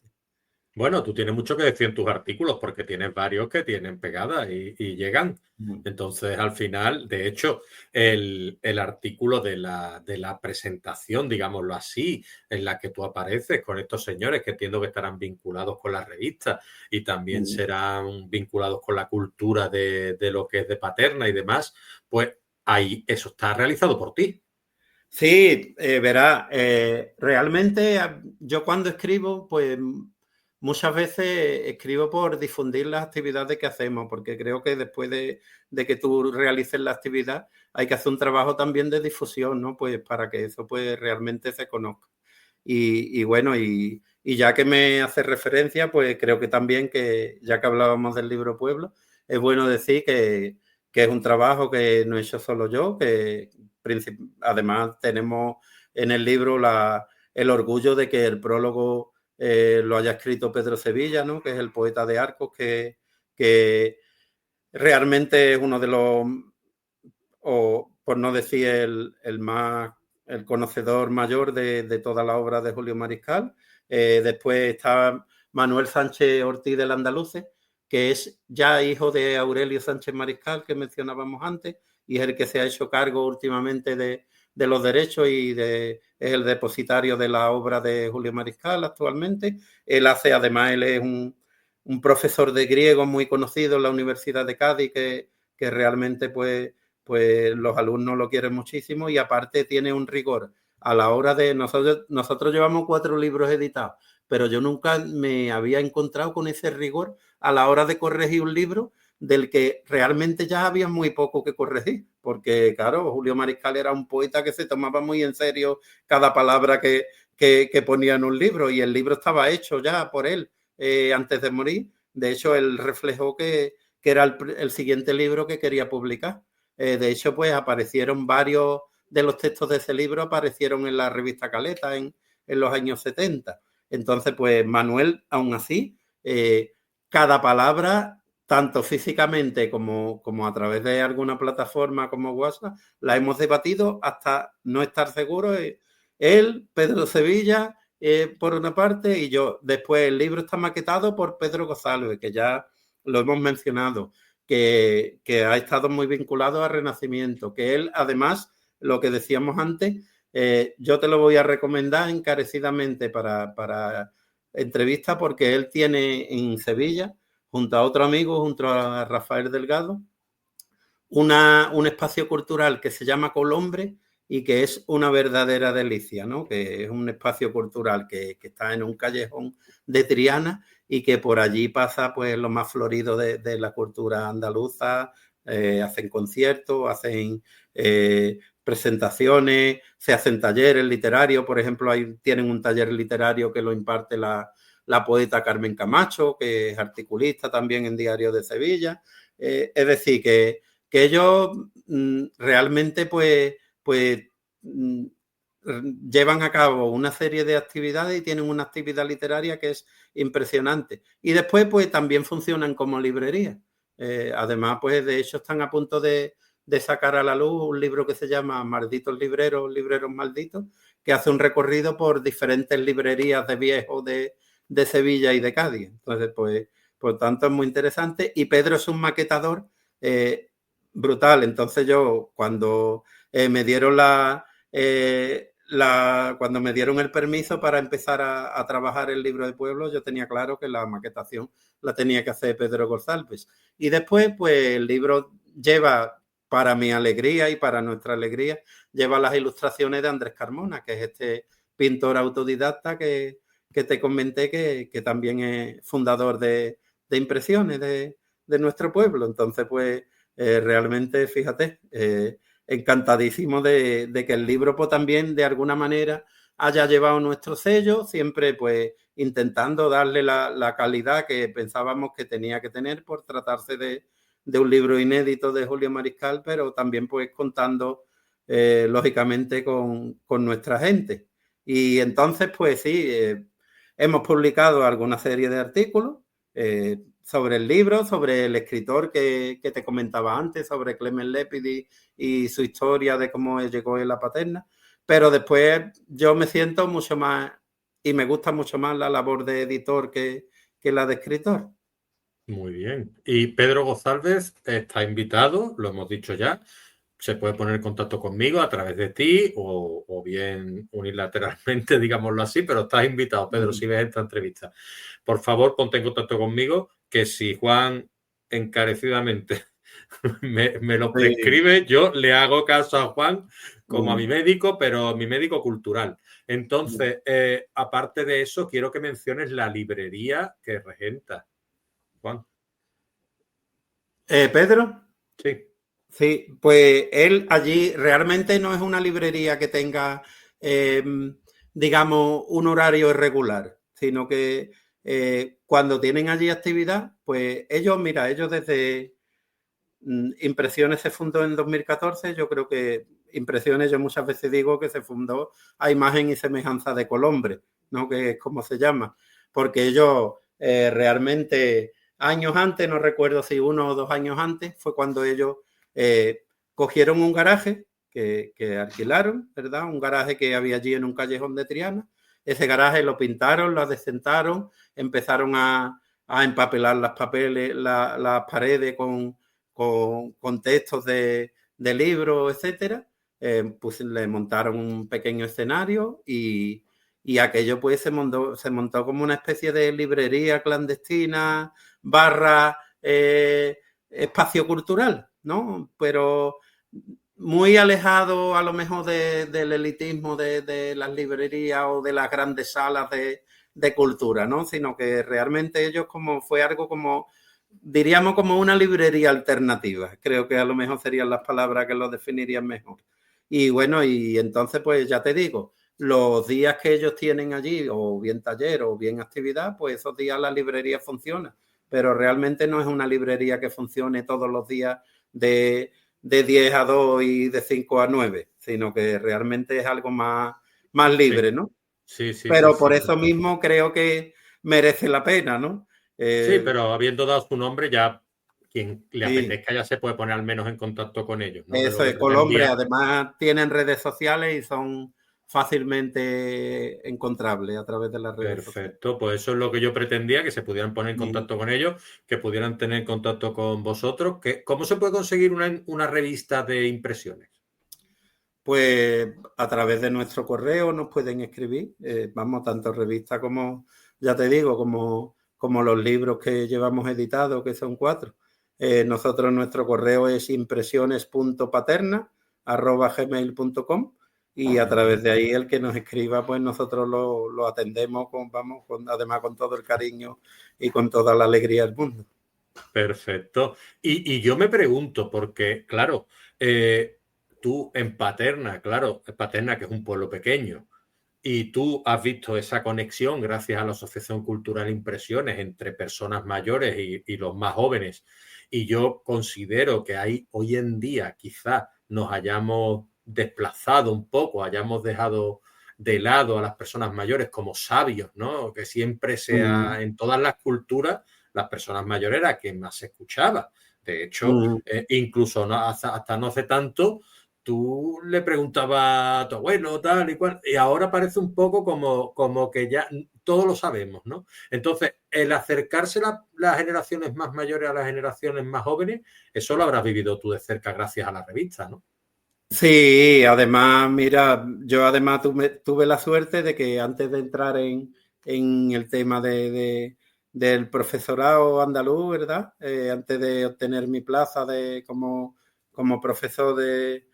Bueno, tú tienes mucho que decir en tus artículos porque tienes varios que tienen pegadas y llegan. Entonces, al final, de hecho, el artículo de la presentación, digámoslo así, en la que tú apareces con estos señores que entiendo que estarán vinculados con la revista y también serán vinculados con la cultura de lo que es de Paterna y demás, pues ahí eso está realizado por ti. Sí, verá, realmente yo cuando escribo, pues muchas veces escribo por difundir las actividades que hacemos, porque creo que después de que tú realices la actividad hay que hacer un trabajo también de difusión, ¿no? Pues para que eso pues realmente se conozca. Y bueno, y ya que me hace referencia, pues creo que también que, ya que hablábamos del libro Pueblo, es bueno decir que es un trabajo que no he hecho solo yo, que además tenemos en el libro el orgullo de que el prólogo lo haya escrito Pedro Sevilla, ¿no? Que es el poeta de Arcos, que realmente es uno de los, o por no decir el conocedor mayor de toda la obra de Julio Mariscal. Después está Manuel Sánchez Ortiz del Andaluce, que es ya hijo de Aurelio Sánchez Mariscal, que mencionábamos antes, y es el que se ha hecho cargo últimamente de los derechos y es el depositario de la obra de Julio Mariscal actualmente. Además, él es un profesor de griego muy conocido en la Universidad de Cádiz, que realmente pues los alumnos lo quieren muchísimo y aparte tiene un rigor a la hora de... Nosotros llevamos 4 libros editados, pero yo nunca me había encontrado con ese rigor a la hora de corregir un libro del que realmente ya había muy poco que corregir, porque claro, Julio Mariscal era un poeta que se tomaba muy en serio cada palabra que ponía en un libro, y el libro estaba hecho ya por él antes de morir. De hecho, él reflejó que era el siguiente libro que quería publicar. De hecho, pues aparecieron varios de los textos de ese libro, aparecieron en la revista Caleta en los años 70. Entonces, pues Manuel, aún así, cada palabra, tanto físicamente como a través de alguna plataforma como WhatsApp, la hemos debatido hasta no estar seguros. Él, Pedro Sevilla, por una parte, y yo. Después el libro está maquetado por Pedro González, que ya lo hemos mencionado, que ha estado muy vinculado a Renacimiento, que él, además, lo que decíamos antes, yo te lo voy a recomendar encarecidamente para entrevista, porque él tiene en Sevilla, junto a otro amigo, junto a Rafael Delgado, un espacio cultural que se llama Colombre y que es una verdadera delicia, ¿no? Que es un espacio cultural que está en un callejón de Triana y que por allí pasa pues lo más florido de la cultura andaluza. Hacen conciertos, hacen presentaciones, se hacen talleres literarios. Por ejemplo, ahí tienen un taller literario que lo imparte la poeta Carmen Camacho, que es articulista también en Diario de Sevilla. Es decir, que ellos realmente pues llevan a cabo una serie de actividades y tienen una actividad literaria que es impresionante. Y después pues también funcionan como librería. Además, pues de hecho están a punto de sacar a la luz un libro que se llama Malditos Libreros, Libreros Malditos, que hace un recorrido por diferentes librerías de viejos de Sevilla y de Cádiz. Entonces, pues, por tanto, es muy interesante. Y Pedro es un maquetador brutal. Entonces yo, cuando me dieron cuando me dieron el permiso para empezar a trabajar el libro de pueblo, yo tenía claro que la maquetación la tenía que hacer Pedro González. Y después, pues el libro lleva, para mi alegría y para nuestra alegría, lleva las ilustraciones de Andrés Carmona, que es este pintor autodidacta que te comenté que también es fundador de impresiones de nuestro pueblo. Entonces, pues realmente, fíjate, encantadísimo de que el libro pues, también de alguna manera haya llevado nuestro sello, siempre pues intentando darle la calidad que pensábamos que tenía que tener por tratarse de un libro inédito de Julio Mariscal, pero también pues contando lógicamente con nuestra gente. Y entonces pues sí, hemos publicado alguna serie de artículos sobre el libro, sobre el escritor que te comentaba antes, sobre Clement Lepidi y su historia de cómo llegó él a Paterna. Pero después yo me siento mucho más y me gusta mucho más la labor de editor que la de escritor. Muy bien. Y Pedro González está invitado, lo hemos dicho ya. Se puede poner en contacto conmigo a través de ti o bien unilateralmente, digámoslo así, pero estás invitado, Pedro, si ves esta entrevista. Por favor, ponte en contacto conmigo, que si Juan encarecidamente me lo prescribe, yo le hago caso a Juan como a mi médico, pero mi médico cultural. Entonces, aparte de eso, quiero que menciones la librería que regenta, Juan. ¿Pedro? Sí. Sí, pues él allí realmente no es una librería que tenga, digamos, un horario irregular, sino que cuando tienen allí actividad, pues ellos desde Impresiones se fundó en 2014, yo creo que Impresiones, yo muchas veces digo que se fundó a imagen y semejanza de Colombre, ¿no? Que es como se llama, porque ellos realmente años antes, no recuerdo si 1 o 2 años antes, fue cuando ellos cogieron un garaje que alquilaron, ¿verdad? Un garaje que había allí en un callejón de Triana. Ese garaje lo pintaron, lo adecentaron, empezaron a empapelar las paredes con textos de libros, etcétera. Pues le montaron un pequeño escenario y aquello pues se montó como una especie de librería clandestina barra espacio cultural, ¿no? Pero muy alejado a lo mejor del elitismo de las librerías o de las grandes salas de cultura, ¿no? Sino que realmente ellos como fue algo como, diríamos como una librería alternativa. Creo que a lo mejor serían las palabras que lo definirían mejor. Y bueno, y entonces pues ya te digo, los días que ellos tienen allí, o bien taller o bien actividad, pues esos días la librería funciona. Pero realmente no es una librería que funcione todos los días de 10 a 2 y de 5 a 9, sino que realmente es algo más Sí, libre, ¿no? sí, sí, sí, Pero por sí. eso mismo creo que merece la pena, ¿no? Sí, pero habiendo dado su nombre, ya quien le Sí, apetezca ya se puede poner al menos en contacto con ellos, ¿no? Que lo eso que es, Colombre, pretendía. además tienen redes sociales y son fácilmente encontrables a través de las redes sociales. Perfecto, pues eso es lo que yo pretendía, que se pudieran poner en Y contacto con ellos, que pudieran tener contacto con vosotros. ¿Cómo se puede conseguir una revista de impresiones? pues a través de nuestro correo nos pueden escribir, vamos, tanto revistas como, ya te digo, como los libros que llevamos editados, que son 4. Nosotros nuestro correo es impresiones.paterna@gmail.com y a través de ahí el que nos escriba, pues nosotros lo atendemos además con todo el cariño y con toda la alegría del mundo. Perfecto. Y yo me pregunto, porque, claro, tú en Paterna, claro, Paterna, que es un pueblo pequeño, y tú has visto esa conexión gracias a la Asociación Cultural Impresiones entre personas mayores y los más jóvenes. Y yo considero que ahí hoy en día quizá nos hayamos desplazado un poco, hayamos dejado de lado a las personas mayores como sabios, ¿no? Que siempre Mm, sea en todas las culturas, las personas mayores era quien más se escuchaba. De hecho, mm. incluso no, hasta no hace tanto, tú le preguntabas a tu abuelo, tal y cual, y ahora parece un poco como que ya todos lo sabemos, ¿no? Entonces, el acercarse las generaciones más mayores a las generaciones más jóvenes, eso lo habrás vivido tú de cerca gracias a la revista, ¿no? Sí, además, mira, yo además tuve la suerte de que antes de entrar en el tema del profesorado andaluz, ¿verdad? Antes de obtener mi plaza como profesor de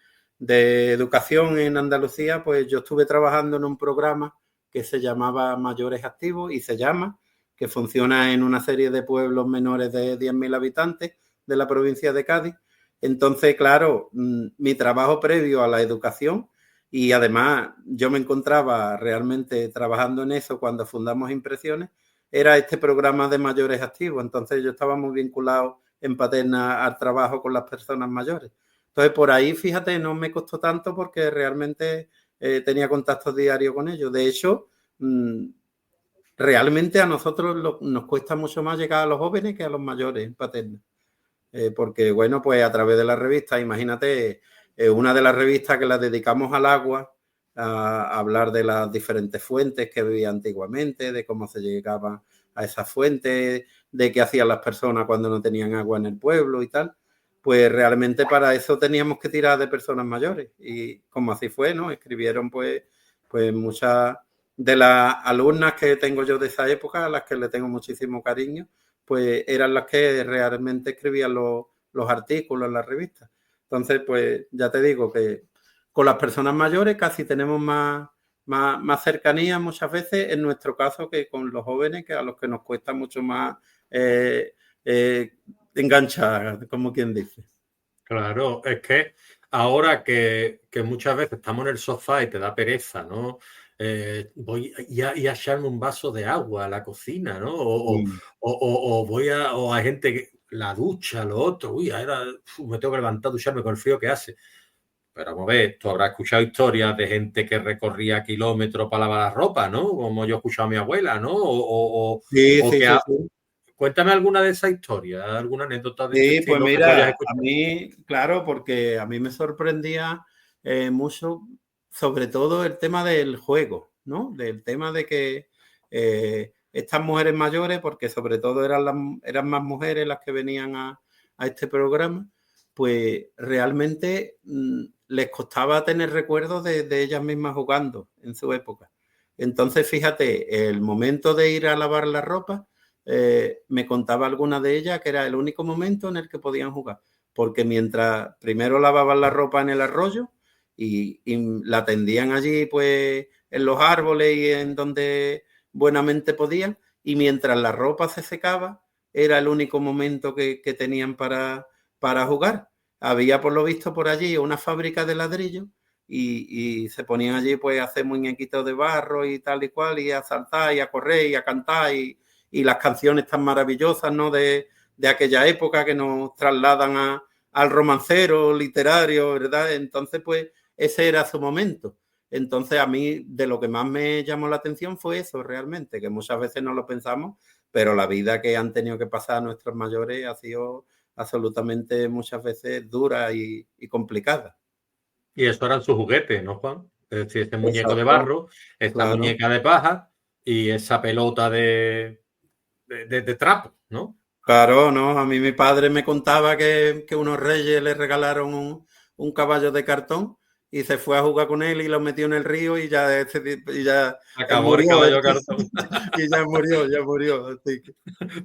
educación en Andalucía, pues yo estuve trabajando en un programa que se llamaba Mayores Activos y se llama, que funciona en una serie de pueblos menores de 10.000 habitantes de la provincia de Cádiz. Entonces, claro, mi trabajo previo a la educación y además yo me encontraba realmente trabajando en eso cuando fundamos Impresiones, era este programa de mayores activos. Entonces yo estaba muy vinculado en Paterna al trabajo con las personas mayores. Entonces por ahí, fíjate, no me costó tanto porque realmente tenía contactos diarios con ellos. De hecho, realmente a nosotros nos cuesta mucho más llegar a los jóvenes que a los mayores en Paterna. Porque, bueno, pues a través de la revista, imagínate, una de las revistas que las dedicamos al agua, a hablar de las diferentes fuentes que había antiguamente, de cómo se llegaba a esas fuentes, de qué hacían las personas cuando no tenían agua en el pueblo y tal, pues realmente para eso teníamos que tirar de personas mayores. Y como así fue, ¿no? Escribieron pues muchas de las alumnas que tengo yo de esa época, a las que le tengo muchísimo cariño, pues eran las que realmente escribían los artículos en la revista. Entonces, pues ya te digo que con las personas mayores casi tenemos más cercanía muchas veces, en nuestro caso, que con los jóvenes, que a los que nos cuesta mucho más eh, eh, enganchar, como quien dice. Claro, es que ahora que muchas veces estamos en el sofá y te da pereza, ¿no? Voy y a echarme un vaso de agua a la cocina, ¿no? Mm. O hay gente que la ducha, lo otro, uy, ahora me tengo que levantar a ducharme con el frío que hace. Pero vamos a ver, tú habrás escuchado historias de gente que recorría kilómetros para lavar la ropa, ¿no? Como yo he escuchado a mi abuela, ¿no? Sí, O sí, que sí, sí. cuéntame alguna de esas historias, alguna anécdota de ese Sí, pues estilo que tú hayas mira, a escuchado. mí, claro, porque a mí me sorprendía mucho, sobre todo el tema del juego, ¿no? Del tema de que estas mujeres mayores, porque sobre todo eran más mujeres las que venían a este programa, pues realmente les costaba tener recuerdos de ellas mismas jugando en su época. Entonces, fíjate, el momento de ir a lavar la ropa, me contaba alguna de ellas que era el único momento en el que podían jugar, porque mientras primero lavaban la ropa en el arroyo y la tendían allí pues en los árboles y en donde buenamente podían, y mientras la ropa se secaba era el único momento que tenían para jugar. Había por lo visto por allí una fábrica de ladrillos y se ponían allí pues a hacer muñequitos de barro y tal y cual, y a saltar y a correr y a cantar y las canciones tan maravillosas, ¿no? de aquella época que nos trasladan al romancero literario, ¿verdad? Entonces pues ese era su momento. Entonces a mí de lo que más me llamó la atención fue eso realmente, que muchas veces no lo pensamos, pero la vida que han tenido que pasar nuestros mayores ha sido absolutamente muchas veces dura y complicada. Y eso eran sus juguetes, ¿no, Juan? Es decir, este muñeco de Exacto, barro, esta claro. muñeca de paja y esa pelota de trapo, ¿no? Claro, ¿no? A mí mi padre me contaba que unos reyes le regalaron un caballo de cartón y se fue a jugar con él y lo metió en el río y ya Acabó el murió. caballo cartón. Y ya murió. Así que,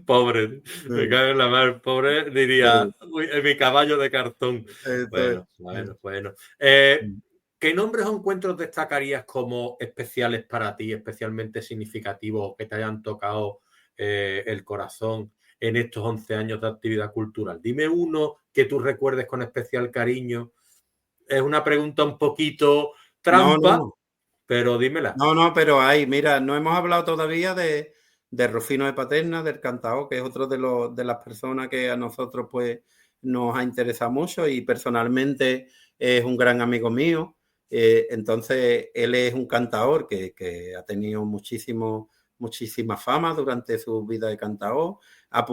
Pobre, me cago en la mar, pobre, diría, uy, mi caballo de cartón. esto es. Bueno. ¿Qué nombres o encuentros destacarías como especiales para ti, especialmente significativos, que te hayan tocado el corazón en estos 11 años de actividad cultural? Dime uno que tú recuerdes con especial cariño. Es una pregunta un poquito No, trampa, no. pero dímela. No, pero hay, mira, no hemos hablado todavía de Rufino de Paterna, del cantao, que es otro de las personas que a nosotros pues nos ha interesado mucho y personalmente es un gran amigo mío. Entonces, él es un cantaor que ha tenido muchísima fama durante su vida de cantaor. Ha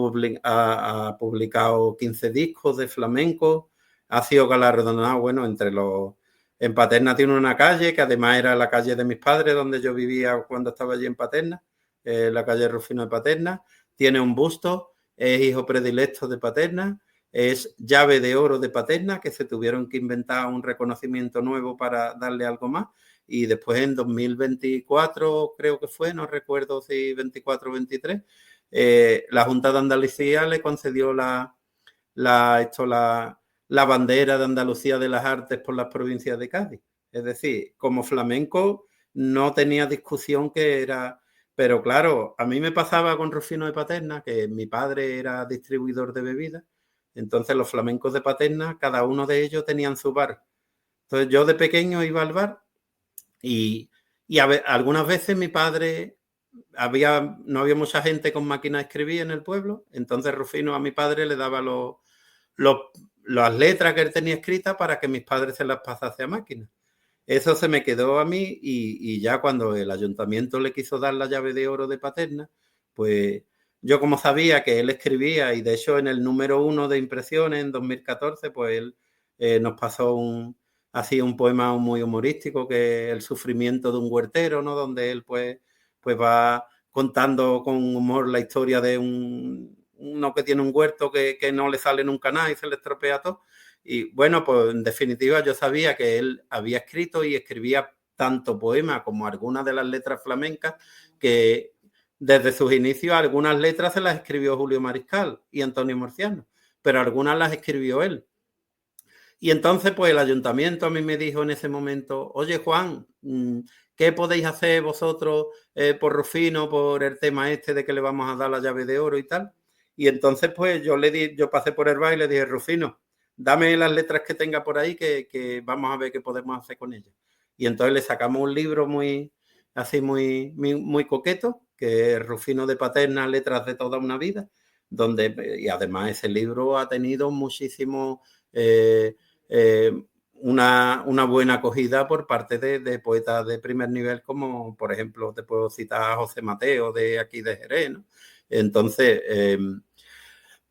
publicado 15 discos de flamenco, ha sido galardonado, bueno, en Paterna tiene una calle que además era la calle de mis padres, donde yo vivía cuando estaba allí en Paterna, la calle Rufino de Paterna. Tiene un busto, es hijo predilecto de Paterna, es llave de oro de Paterna, que se tuvieron que inventar un reconocimiento nuevo para darle algo más. Y después en 2024, creo que fue, no recuerdo si 24 o 23, la Junta de Andalucía le concedió la bandera de Andalucía de las Artes por las provincias de Cádiz. Es decir, como flamenco no tenía discusión que era... Pero claro, a mí me pasaba con Rufino de Paterna, que mi padre era distribuidor de bebidas, entonces los flamencos de Paterna, cada uno de ellos tenían su bar. Entonces yo de pequeño iba al bar y algunas veces mi padre... no había mucha gente con máquina de escribir en el pueblo, entonces Rufino a mi padre le daba los, las letras que él tenía escritas para que mis padres se las pasase a máquina. Eso se me quedó a mí y ya cuando el ayuntamiento le quiso dar la llave de oro de Paterna, pues yo como sabía que él escribía y de hecho en el número 1 de impresiones en 2014, pues él nos pasó así un poema muy humorístico que es El sufrimiento de un huertero, ¿no? Donde él pues va contando con humor la historia de uno que tiene un huerto que no le sale nunca nada y se le estropea todo. Y bueno, pues en definitiva yo sabía que él había escrito y escribía tanto poemas como algunas de las letras flamencas, que desde sus inicios algunas letras se las escribió Julio Mariscal y Antonio Murciano, pero algunas las escribió él. Y entonces pues el ayuntamiento a mí me dijo en ese momento, oye Juan, ¿qué podéis hacer vosotros por Rufino, por el tema este de que le vamos a dar la llave de oro y tal? Y entonces pues yo pasé por el bar y le dije, Rufino, dame las letras que tenga por ahí que vamos a ver qué podemos hacer con ellas. Y entonces le sacamos un libro muy coqueto, que es Rufino de Paterna, letras de toda una vida, y además ese libro ha tenido muchísimo... una buena acogida por parte de poetas de primer nivel, como por ejemplo te puedo citar a José Mateo de aquí de Jerez, ¿no? Entonces,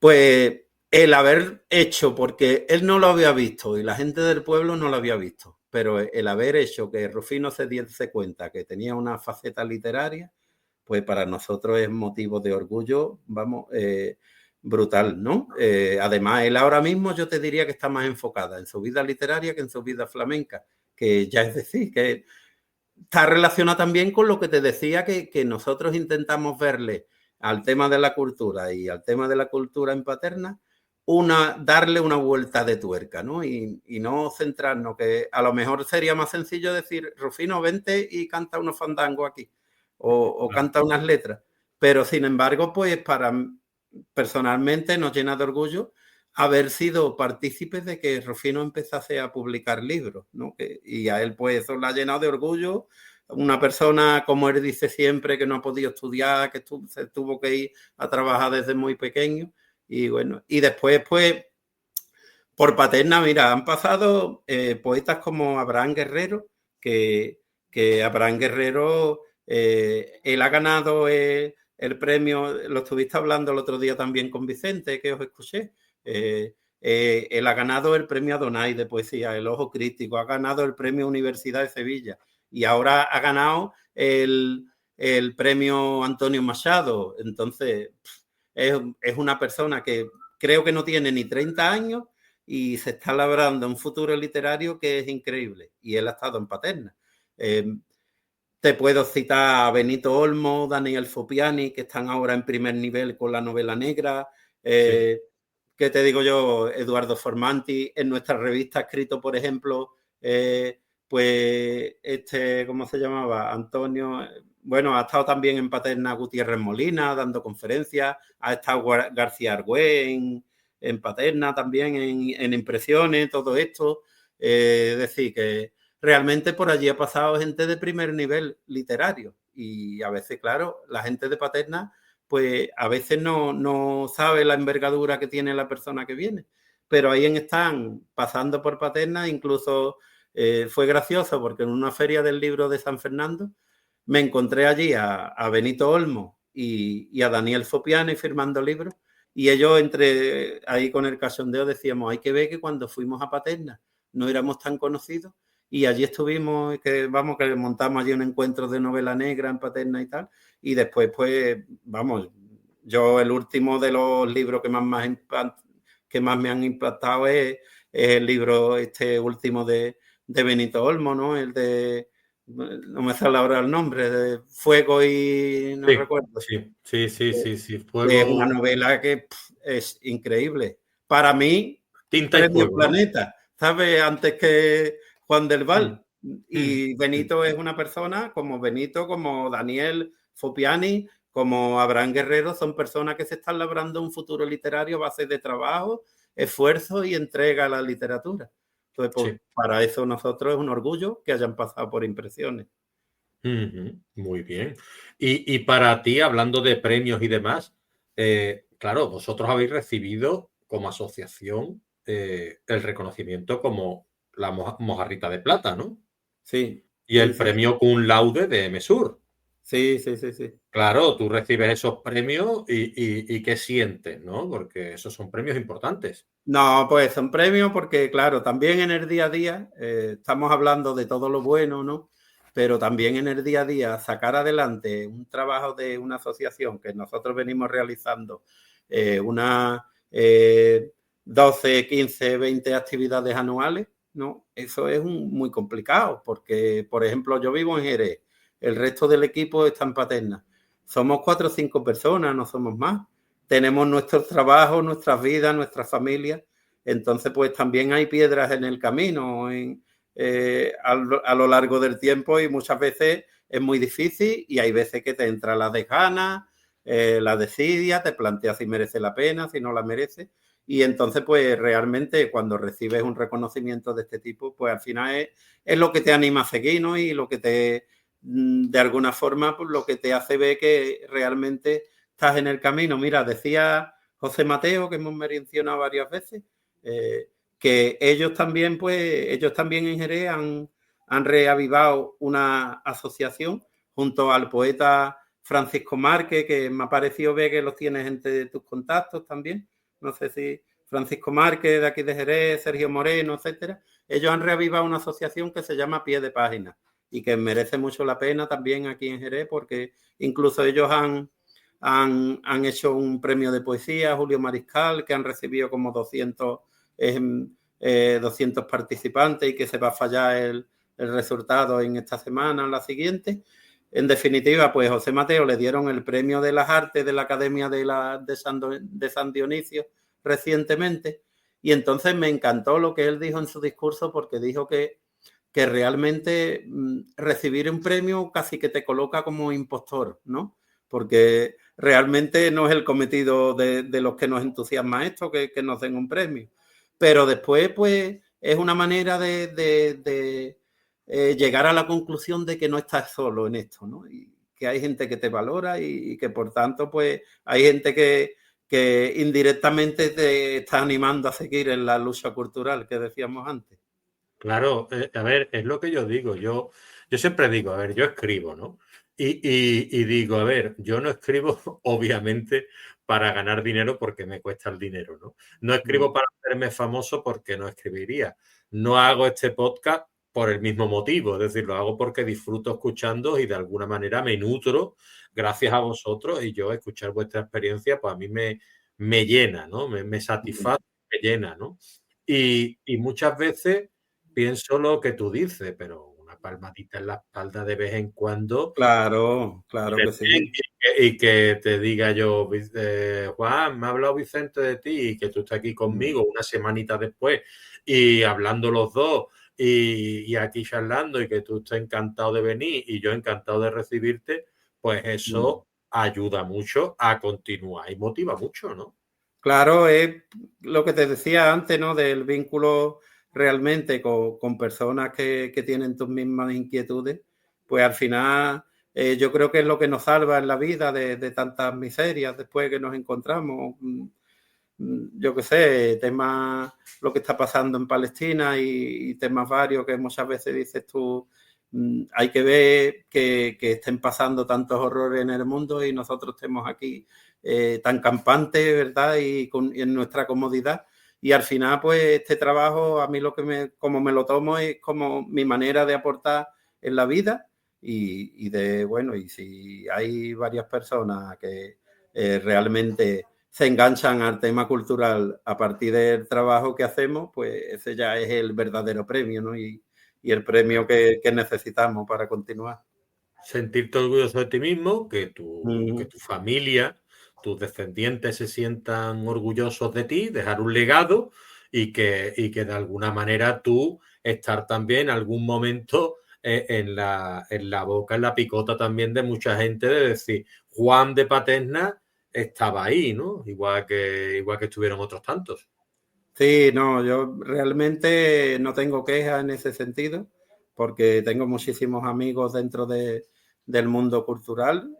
pues el haber hecho, porque él no lo había visto y la gente del pueblo no lo había visto, pero el haber hecho que Rufino se diese cuenta que tenía una faceta literaria, pues para nosotros es motivo de orgullo, vamos, brutal, ¿no? Además, él ahora mismo yo te diría que está más enfocada en su vida literaria que en su vida flamenca, que ya es decir, que está relacionada también con lo que te decía, que nosotros intentamos verle al tema de la cultura y al tema de la cultura en Paterna, darle una vuelta de tuerca, ¿no? Y no centrarnos, que a lo mejor sería más sencillo decir, Rufino, vente y canta unos fandangos aquí, o canta unas letras. Pero, sin embargo, pues personalmente nos llena de orgullo haber sido partícipes de que Rufino empezase a publicar libros, ¿no? Y a él, pues, eso le ha llenado de orgullo. Una persona, como él dice siempre, que no ha podido estudiar, que se tuvo que ir a trabajar desde muy pequeño. Y bueno, y después, pues, por Paterna, mira, han pasado poetas como Abraham Guerrero, que Abraham Guerrero, él ha ganado el premio, lo estuviste hablando el otro día también con Vicente, que os escuché. Él ha ganado el premio Adonai de poesía, el Ojo Crítico, ha ganado el premio Universidad de Sevilla y ahora ha ganado el premio Antonio Machado. Entonces, es una persona que creo que no tiene ni 30 años y se está labrando un futuro literario que es increíble. Y él ha estado en Paterna. Te puedo citar a Benito Olmo, Daniel Fopiani, que están ahora en primer nivel con la novela negra. Sí. ¿Qué te digo yo? Eduardo Formanti, en nuestra revista ha escrito, por ejemplo, pues ¿cómo se llamaba? Antonio, bueno, ha estado también en Paterna Gutiérrez Molina dando conferencias, ha estado García Argüé en Paterna también, en impresiones, todo esto. Es decir, que realmente por allí ha pasado gente de primer nivel literario y a veces, claro, la gente de Paterna pues a veces no sabe la envergadura que tiene la persona que viene, pero ahí están pasando por Paterna. Incluso fue gracioso porque en una feria del libro de San Fernando me encontré allí a Benito Olmo y a Daniel Fopiani firmando libros, y ellos ahí con el cachondeo decíamos, hay que ver que cuando fuimos a Paterna no éramos tan conocidos, y allí estuvimos, que montamos allí un encuentro de novela negra en Paterna y tal, y después, pues, vamos, yo el último de los libros que más me han impactado es el libro último de Benito Olmo, ¿no? El de, no me sale ahora el nombre, de Fuego y no recuerdo. Sí. Fuego. Es una novela que es increíble. Para mí, Tinta y Fuego, Planeta, ¿sabes? Antes que Juan del Val. Y Benito es una persona como Benito, como Daniel Fopiani, como Abraham Guerrero, son personas que se están labrando un futuro literario a base de trabajo, esfuerzo y entrega a la literatura. Entonces, pues, para eso nosotros es un orgullo que hayan pasado por Impresiones. Muy bien. Y para ti, hablando de premios y demás, claro, vosotros habéis recibido como asociación el reconocimiento como la Mojarrita de Plata, ¿no? Sí. Y el premio Cum Laude de Mesur. Sí. Claro, tú recibes esos premios y ¿qué sientes, no? Porque esos son premios importantes. No, pues son premios porque, claro, también en el día a día estamos hablando de todo lo bueno, ¿no? Pero también en el día a día sacar adelante un trabajo de una asociación que nosotros venimos realizando, unas 12, 15, 20 actividades anuales, ¿no? Eso es muy complicado porque, por ejemplo, yo vivo en Jerez, el resto del equipo está en Paterna. Somos 4 o 5 personas, no somos más. Tenemos nuestros trabajos, nuestras vidas, nuestras familias. Entonces, pues también hay piedras en el camino a lo largo del tiempo, y muchas veces es muy difícil y hay veces que te entra la desgana, la desidia, te planteas si merece la pena, si no la merece. Y entonces, pues realmente cuando recibes un reconocimiento de este tipo, pues al final es lo que te anima a seguir, ¿no? Y lo que de alguna forma, pues lo que te hace ver que realmente estás en el camino. Mira, decía José Mateo, que hemos mencionado varias veces, que ellos también en Jerez han reavivado una asociación junto al poeta Francisco Márquez, que me ha parecido ver que los tienes entre tus contactos también. No sé si Francisco Márquez de aquí de Jerez, Sergio Moreno, etcétera. Ellos han reavivado una asociación que se llama Pie de Página y que merece mucho la pena también aquí en Jerez, porque incluso ellos han hecho un premio de poesía, Julio Mariscal, que han recibido como 200 participantes y que se va a fallar el resultado en esta semana o la siguiente. En definitiva, pues José Mateo le dieron el premio de las artes de la Academia de San Dionisio, recientemente, y entonces me encantó lo que él dijo en su discurso, porque dijo que realmente recibir un premio casi que te coloca como impostor, ¿no? Porque realmente no es el cometido de los que nos entusiasma esto, que nos den un premio. Pero después, pues, es una manera de llegar a la conclusión de que no estás solo en esto, ¿no? Y que hay gente que te valora y que, por tanto, pues, hay gente que indirectamente te está animando a seguir en la lucha cultural que decíamos antes. Claro, a ver, es lo que yo digo. Yo siempre digo, a ver, yo escribo, ¿no? Y digo, a ver, yo no escribo, obviamente, para ganar dinero porque me cuesta el dinero, ¿no? No escribo para hacerme famoso porque no escribiría. No hago este podcast por el mismo motivo, es decir, lo hago porque disfruto escuchando y de alguna manera me nutro gracias a vosotros, y yo escuchar vuestra experiencia, pues a mí me llena, ¿no? Me satisface, me llena, ¿no? Y muchas veces pienso lo que tú dices, pero una palmadita en la espalda de vez en cuando, Claro, claro que sí. y que te diga yo, Juan, me ha hablado Vicente de ti, y que tú estés aquí conmigo una semanita después y hablando los dos y aquí charlando, y que tú estés encantado de venir y yo encantado de recibirte, pues eso ayuda mucho a continuar y motiva mucho, ¿no? Claro, es lo que te decía antes, ¿no? Del vínculo realmente con personas que tienen tus mismas inquietudes, pues al final yo creo que es lo que nos salva en la vida de tantas miserias después que nos encontramos. Yo qué sé, temas, lo que está pasando en Palestina y temas varios que muchas veces dices tú, hay que ver que estén pasando tantos horrores en el mundo y nosotros estemos aquí tan campantes, ¿verdad? Y en nuestra comodidad. Y al final, pues este trabajo, a mí como me lo tomo, es como mi manera de aportar en la vida bueno, y si hay varias personas que realmente se enganchan al tema cultural a partir del trabajo que hacemos, pues ese ya es el verdadero premio, ¿no? Y el premio que necesitamos para continuar. Sentirte orgulloso de ti mismo, que tu familia, tus descendientes se sientan orgullosos de ti, dejar un legado, y que de alguna manera tú estar también en algún momento en la boca, en la picota también de mucha gente, de decir, Juan de Paterna estaba ahí, ¿no? Igual que estuvieron otros tantos. Sí, no, yo realmente no tengo quejas en ese sentido, porque tengo muchísimos amigos dentro del mundo cultural,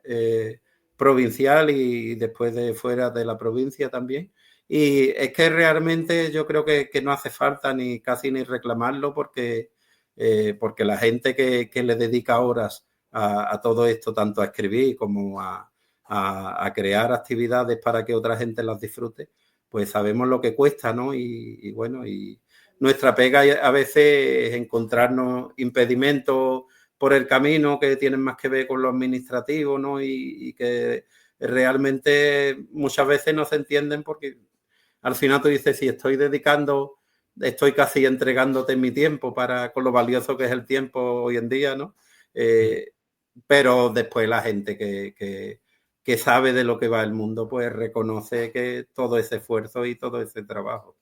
provincial y después de fuera de la provincia también. Y es que realmente yo creo que no hace falta ni casi ni reclamarlo, porque la gente que le dedica horas a todo esto, tanto a escribir como a crear actividades para que otra gente las disfrute, pues sabemos lo que cuesta, ¿no? Y bueno, y nuestra pega a veces es encontrarnos impedimentos por el camino que tienen más que ver con lo administrativo, ¿no? Y que realmente muchas veces no se entienden, porque al final tú dices, si estoy casi entregándote mi tiempo con lo valioso que es el tiempo hoy en día, ¿no? Pero después la gente que sabe de lo que va el mundo, pues reconoce que todo ese esfuerzo y todo ese trabajo.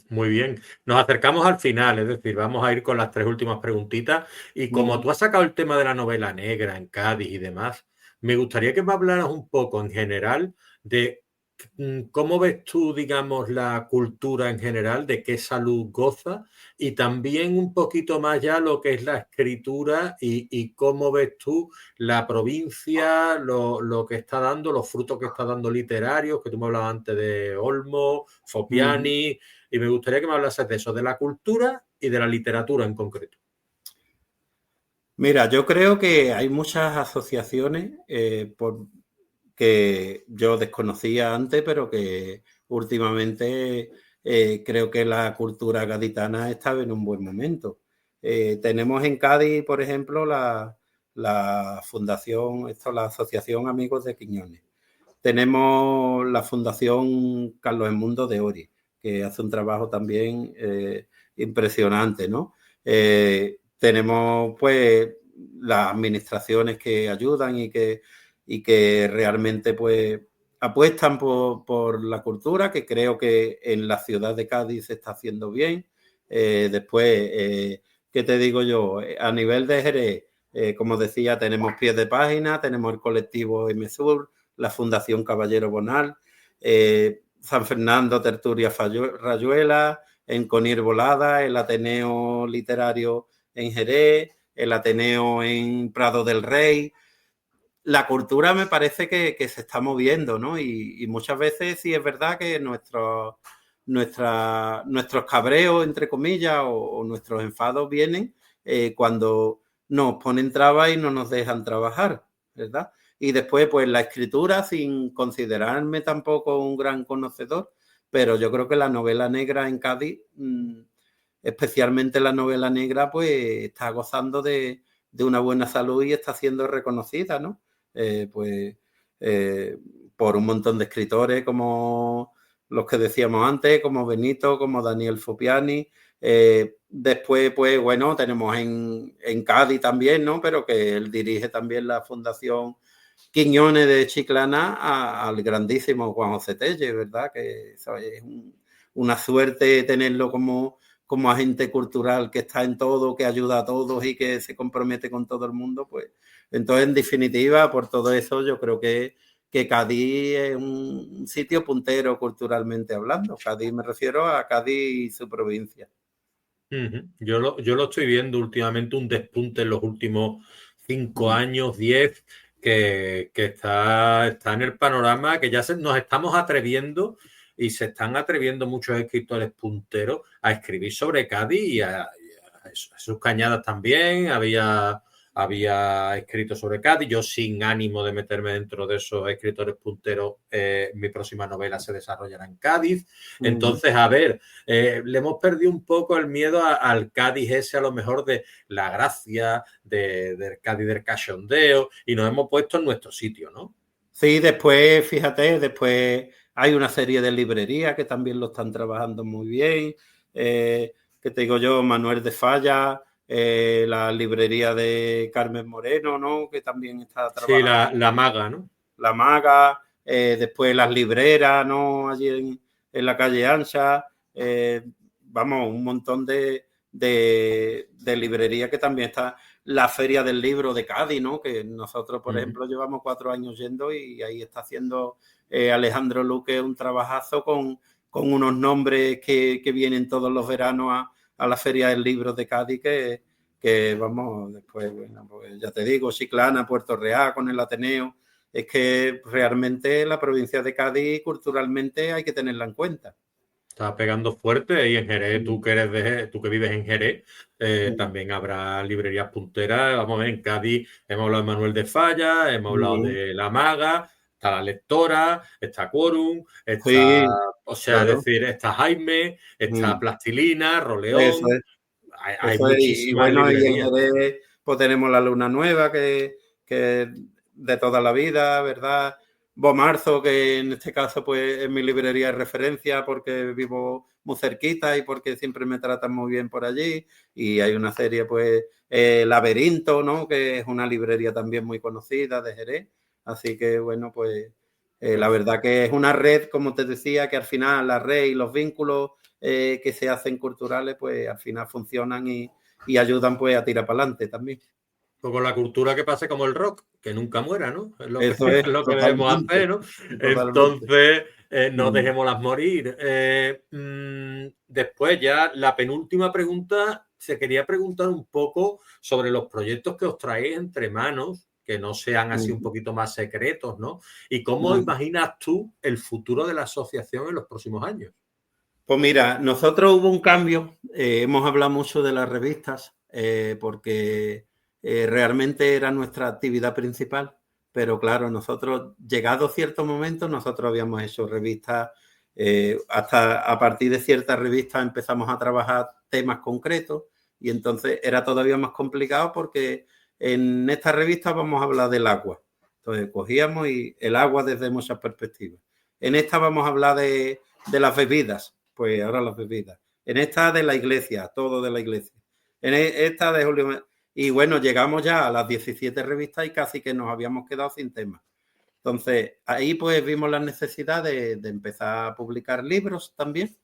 Muy bien. Nos acercamos al final, es decir, vamos a ir con las tres últimas preguntitas. Y como tú has sacado el tema de la novela negra en Cádiz y demás, me gustaría que me hablaras un poco en general de cómo ves tú, digamos, la cultura en general, de qué salud goza, y también un poquito más ya lo que es la escritura, y cómo ves tú la provincia, lo que está dando, los frutos que está dando literarios, que tú me hablabas antes de Olmo, Fopiani, y me gustaría que me hablases de eso, de la cultura y de la literatura en concreto. Mira, yo creo que hay muchas asociaciones que yo desconocía antes, pero que últimamente creo que la cultura gaditana estaba en un buen momento. Tenemos en Cádiz, por ejemplo, la fundación, la Asociación Amigos de Quiñones. Tenemos la Fundación Carlos Edmundo de Ori, que hace un trabajo también impresionante, ¿no? Tenemos, pues, las administraciones que ayudan y que realmente, pues, apuestan por la cultura, que creo que en la ciudad de Cádiz se está haciendo bien. Después, ¿qué te digo yo? A nivel de Jerez, como decía, tenemos pies de página, tenemos el colectivo MSUR, la Fundación Caballero Bonal, San Fernando Tertulia Rayuela, en Conier Volada, el Ateneo Literario en Jerez, el Ateneo en Prado del Rey. La cultura me parece que se está moviendo, ¿no? Y muchas veces sí es verdad que nuestros cabreos, entre comillas, o nuestros enfados vienen cuando nos ponen trabas y no nos dejan trabajar, ¿verdad? Y después, pues la escritura, sin considerarme tampoco un gran conocedor, pero yo creo que la novela negra en Cádiz, especialmente la novela negra, pues está gozando de una buena salud y está siendo reconocida, ¿no? Pues por un montón de escritores como los que decíamos antes, como Benito, como Daniel Fopiani. Después, pues bueno, tenemos en Cádiz también, ¿no? Pero que él dirige también la Fundación Quiñones de Chiclana al grandísimo Juan José Telle, ¿verdad? Que eso es una suerte tenerlo como agente cultural que está en todo, que ayuda a todos y que se compromete con todo el mundo, pues entonces, en definitiva, por todo eso, yo creo que Cádiz es un sitio puntero culturalmente hablando. Cádiz, me refiero a Cádiz y su provincia. Yo lo estoy viendo últimamente, un despunte en los últimos 5 años, 10, que está en el panorama, que ya nos estamos atreviendo y se están atreviendo muchos escritores punteros a escribir sobre Cádiz y a sus cañadas también. Había escrito sobre Cádiz. Yo, sin ánimo de meterme dentro de esos escritores punteros, mi próxima novela se desarrollará en Cádiz. Entonces, a ver, le hemos perdido un poco el miedo al Cádiz ese, a lo mejor de la gracia, del Cádiz del cachondeo, y nos hemos puesto en nuestro sitio, ¿no? Sí, después, fíjate, después hay una serie de librerías que también lo están trabajando muy bien. Que te digo yo, Manuel de Falla, la librería de Carmen Moreno, ¿no? Que también está trabajando. Sí, la Maga, ¿no? La Maga, después las libreras, ¿no? Allí en la calle Ancha. Vamos, un montón de librerías que también está. La Feria del Libro de Cádiz, ¿no? Que nosotros, por ejemplo, llevamos 4 años yendo y ahí está haciendo Alejandro Luque un trabajazo con unos nombres que vienen todos los veranos a la Feria del Libro de Cádiz, que vamos, después, bueno, pues ya te digo, Chiclana, Puerto Real, con el Ateneo. Es que realmente la provincia de Cádiz culturalmente hay que tenerla en cuenta. Está pegando fuerte, y en Jerez, tú que vives en Jerez, también habrá librerías punteras. Vamos a ver, en Cádiz hemos hablado de Manuel de Falla, hemos hablado de La Maga, está La Lectora, está Quórum, está, Sí, o sea, claro. es decir, está Jaime, está Plastilina, Eso Roleón. es. Hay Eso es. Y muchísimas bueno, y en librerías. Jerez pues tenemos la Luna Nueva, que de toda la vida, ¿verdad? Bomarzo, que en este caso pues es mi librería de referencia porque vivo muy cerquita y porque siempre me tratan muy bien por allí. Y hay una serie pues Laberinto, ¿no? Que es una librería también muy conocida de Jerez. Así que bueno, pues la verdad que es una red, como te decía, que al final la red y los vínculos que se hacen culturales, pues al final funcionan y ayudan pues a tirar para adelante también. Pues con la cultura que pase como el rock, que nunca muera, ¿no? Es lo que, Eso es es, lo que debemos totalmente, hacer, ¿no? totalmente. Entonces, no dejémoslas morir. Después ya, la penúltima pregunta, se quería preguntar un poco sobre los proyectos que os traéis entre manos, que no sean así un poquito más secretos, ¿no? Y cómo imaginas tú el futuro de la asociación en los próximos años. Pues mira, nosotros hubo un cambio, hemos hablado mucho de las revistas porque realmente era nuestra actividad principal, pero claro, nosotros, llegado cierto momento, nosotros habíamos hecho revistas, hasta a partir de ciertas revistas empezamos a trabajar temas concretos y entonces era todavía más complicado porque en esta revista vamos a hablar del agua. Entonces cogíamos y el agua desde muchas perspectivas. En esta vamos a hablar de las bebidas, pues ahora las bebidas. En esta de la iglesia, todo de la iglesia. En esta de Julio. Y bueno, llegamos ya a las 17 revistas y casi que nos habíamos quedado sin tema. Entonces, ahí pues vimos la necesidad de empezar a publicar libros también,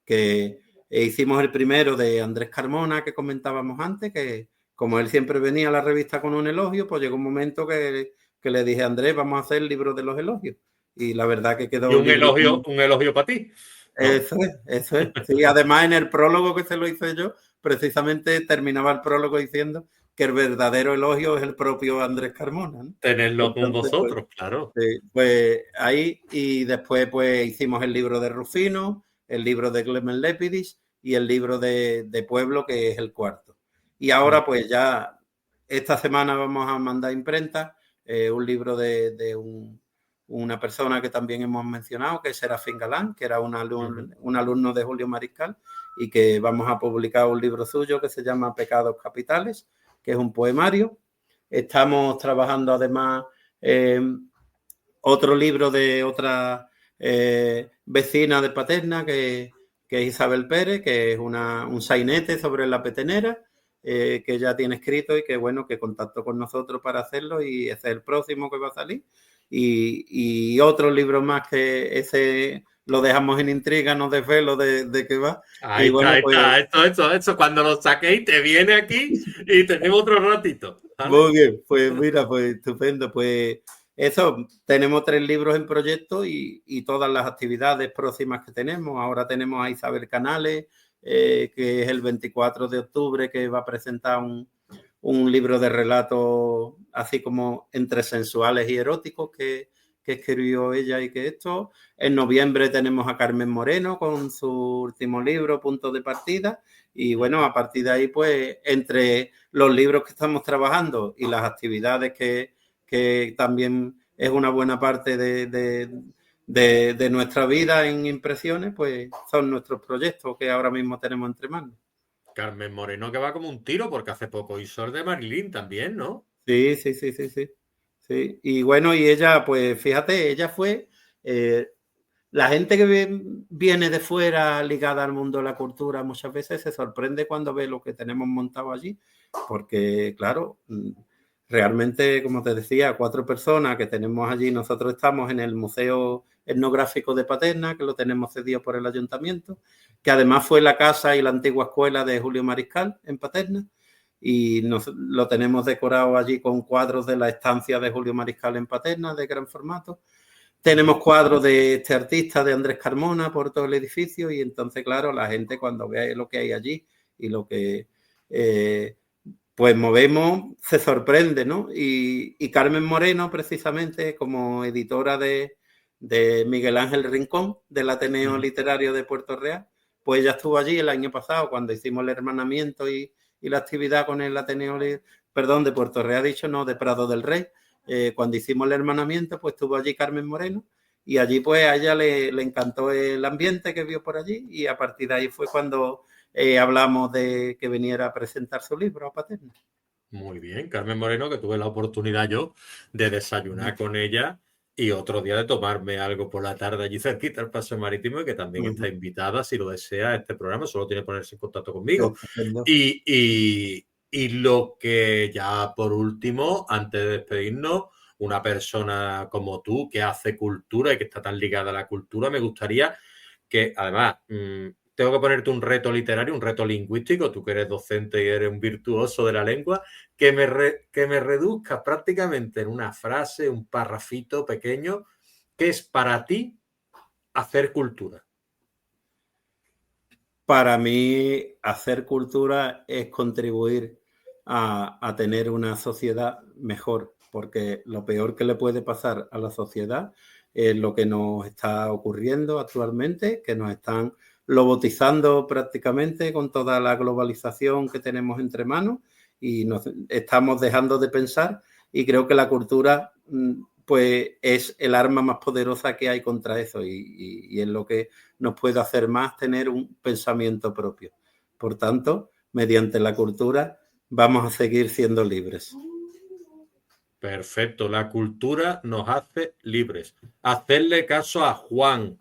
que hicimos el primero de Andrés Carmona, que comentábamos antes, que como él siempre venía a la revista con un elogio, pues llegó un momento que le dije a Andrés, vamos a hacer el libro de los elogios. Y la verdad que quedó y un elogio para ti, ¿no? Eso es. Sí, además en el prólogo que se lo hice yo, precisamente terminaba el prólogo diciendo que el verdadero elogio es el propio Andrés Carmona, ¿no? Tenerlo con vosotros, pues, claro. Pues ahí, y después pues hicimos el libro de Rufino, el libro de Clement Lepidis y el libro de Pueblo, que es el cuarto. Y ahora pues ya esta semana vamos a mandar a imprenta un libro de una persona que también hemos mencionado, que es Serafín Galán, que era un alumno de Julio Mariscal, y que vamos a publicar un libro suyo que se llama Pecados Capitales, que es un poemario. Estamos trabajando además otro libro de otra vecina de Paterna, que es Isabel Pérez, que es un sainete sobre la petenera, que ella tiene escrito y que bueno, que contactó con nosotros para hacerlo, y ese es el próximo que va a salir. Y otro libro más, que ese lo dejamos en intriga, no desvelo de qué va. Ahí y bueno, está, eso, cuando lo saquéis te viene aquí y tenemos otro ratito, ¿vale? Muy bien, pues mira, pues estupendo, pues eso, tenemos 3 libros en proyecto y todas las actividades próximas que tenemos. Ahora tenemos a Isabel Canales, que es el 24 de octubre, que va a presentar un libro de relatos así como entre sensuales y eróticos que escribió ella, y que esto. En noviembre tenemos a Carmen Moreno con su último libro, Punto de Partida, y bueno, a partir de ahí, pues entre los libros que estamos trabajando y las actividades que también es una buena parte de nuestra vida en impresiones, pues son nuestros proyectos que ahora mismo tenemos entre manos. Carmen Moreno, que va como un tiro, porque hace poco hizo el de Marilyn también, ¿no? Sí. Sí. Y bueno, y ella, pues fíjate, ella fue la gente que viene de fuera ligada al mundo de la cultura muchas veces se sorprende cuando ve lo que tenemos montado allí, porque claro, realmente, como te decía, 4 personas que tenemos allí. Nosotros estamos en el Museo Etnográfico de Paterna, que lo tenemos cedido por el ayuntamiento, que además fue la casa y la antigua escuela de Julio Mariscal en Paterna, y lo tenemos decorado allí con cuadros de la estancia de Julio Mariscal en Paterna de gran formato. Tenemos cuadros de este artista, de Andrés Carmona, por todo el edificio, y entonces, claro, la gente cuando ve lo que hay allí y lo que pues movemos, se sorprende, ¿no? Y Carmen Moreno, precisamente, como editora de Miguel Ángel Rincón, del Ateneo Literario de Puerto Real, pues ella estuvo allí el año pasado cuando hicimos el hermanamiento y la actividad con el Ateneo, perdón, de Puerto Real, dicho, no, de Prado del Rey. Cuando hicimos el hermanamiento, pues estuvo allí Carmen Moreno, y allí pues a ella le encantó el ambiente que vio por allí, y a partir de ahí fue cuando hablamos de que viniera a presentar su libro a Paterna. Muy bien, Carmen Moreno, que tuve la oportunidad yo de desayunar con ella y otro día de tomarme algo por la tarde allí cerquita al Paseo Marítimo, y que también está invitada, si lo desea, a este programa. Solo tiene que ponerse en contacto conmigo. Y lo que ya por último, antes de despedirnos, una persona como tú que hace cultura y que está tan ligada a la cultura, me gustaría que, además, tengo que ponerte un reto literario, un reto lingüístico, tú que eres docente y eres un virtuoso de la lengua, que me reduzcas prácticamente en una frase, un parrafito pequeño, ¿qué es para ti hacer cultura? Para mí, hacer cultura es contribuir a tener una sociedad mejor, porque lo peor que le puede pasar a la sociedad es lo que nos está ocurriendo actualmente, que nos están lobotizando prácticamente con toda la globalización que tenemos entre manos, y nos estamos dejando de pensar, y creo que la cultura pues es el arma más poderosa que hay contra eso, y es lo que nos puede hacer más tener un pensamiento propio. Por tanto, mediante la cultura vamos a seguir siendo libres. Perfecto, la cultura nos hace libres. Hacerle caso a Juan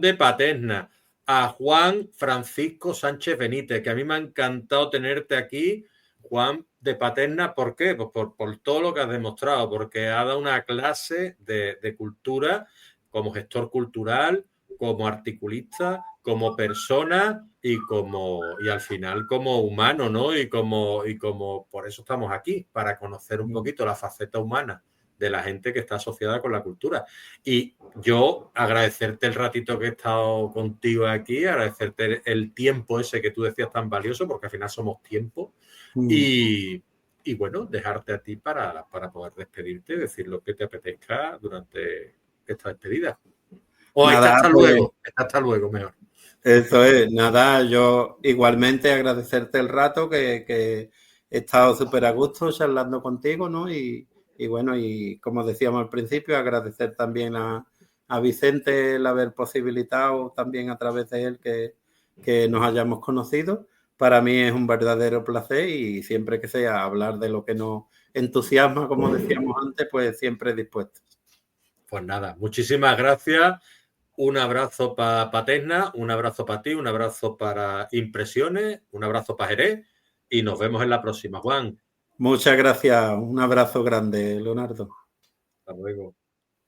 de Paterna, a Juan Francisco Sánchez Benítez, que a mí me ha encantado tenerte aquí, Juan, de Paterna. ¿Por qué? Pues por todo lo que has demostrado, porque ha dado una clase de cultura como gestor cultural, como articulista, como persona y al final como humano, ¿no? Y como por eso estamos aquí, para conocer un poquito la faceta humana de la gente que está asociada con la cultura. Y yo agradecerte el ratito que he estado contigo aquí, agradecerte el tiempo ese que tú decías tan valioso, porque al final somos tiempo. Y bueno, dejarte a ti para poder despedirte, decir lo que te apetezca durante esta despedida. O Nada, hasta pues luego, hasta luego, mejor. eso es, nada, yo igualmente agradecerte el rato que he estado súper a gusto charlando contigo, ¿no? Y bueno, y como decíamos al principio, agradecer también a Vicente el haber posibilitado también a través de él que nos hayamos conocido. Para mí es un verdadero placer y siempre que sea hablar de lo que nos entusiasma, como decíamos antes, pues siempre dispuesto. Pues nada, muchísimas gracias. Un abrazo para Paterna, un abrazo para ti, un abrazo para Impresiones, un abrazo para Jerez y nos vemos en la próxima, Juan. Muchas gracias, un abrazo grande, Leonardo. Hasta luego.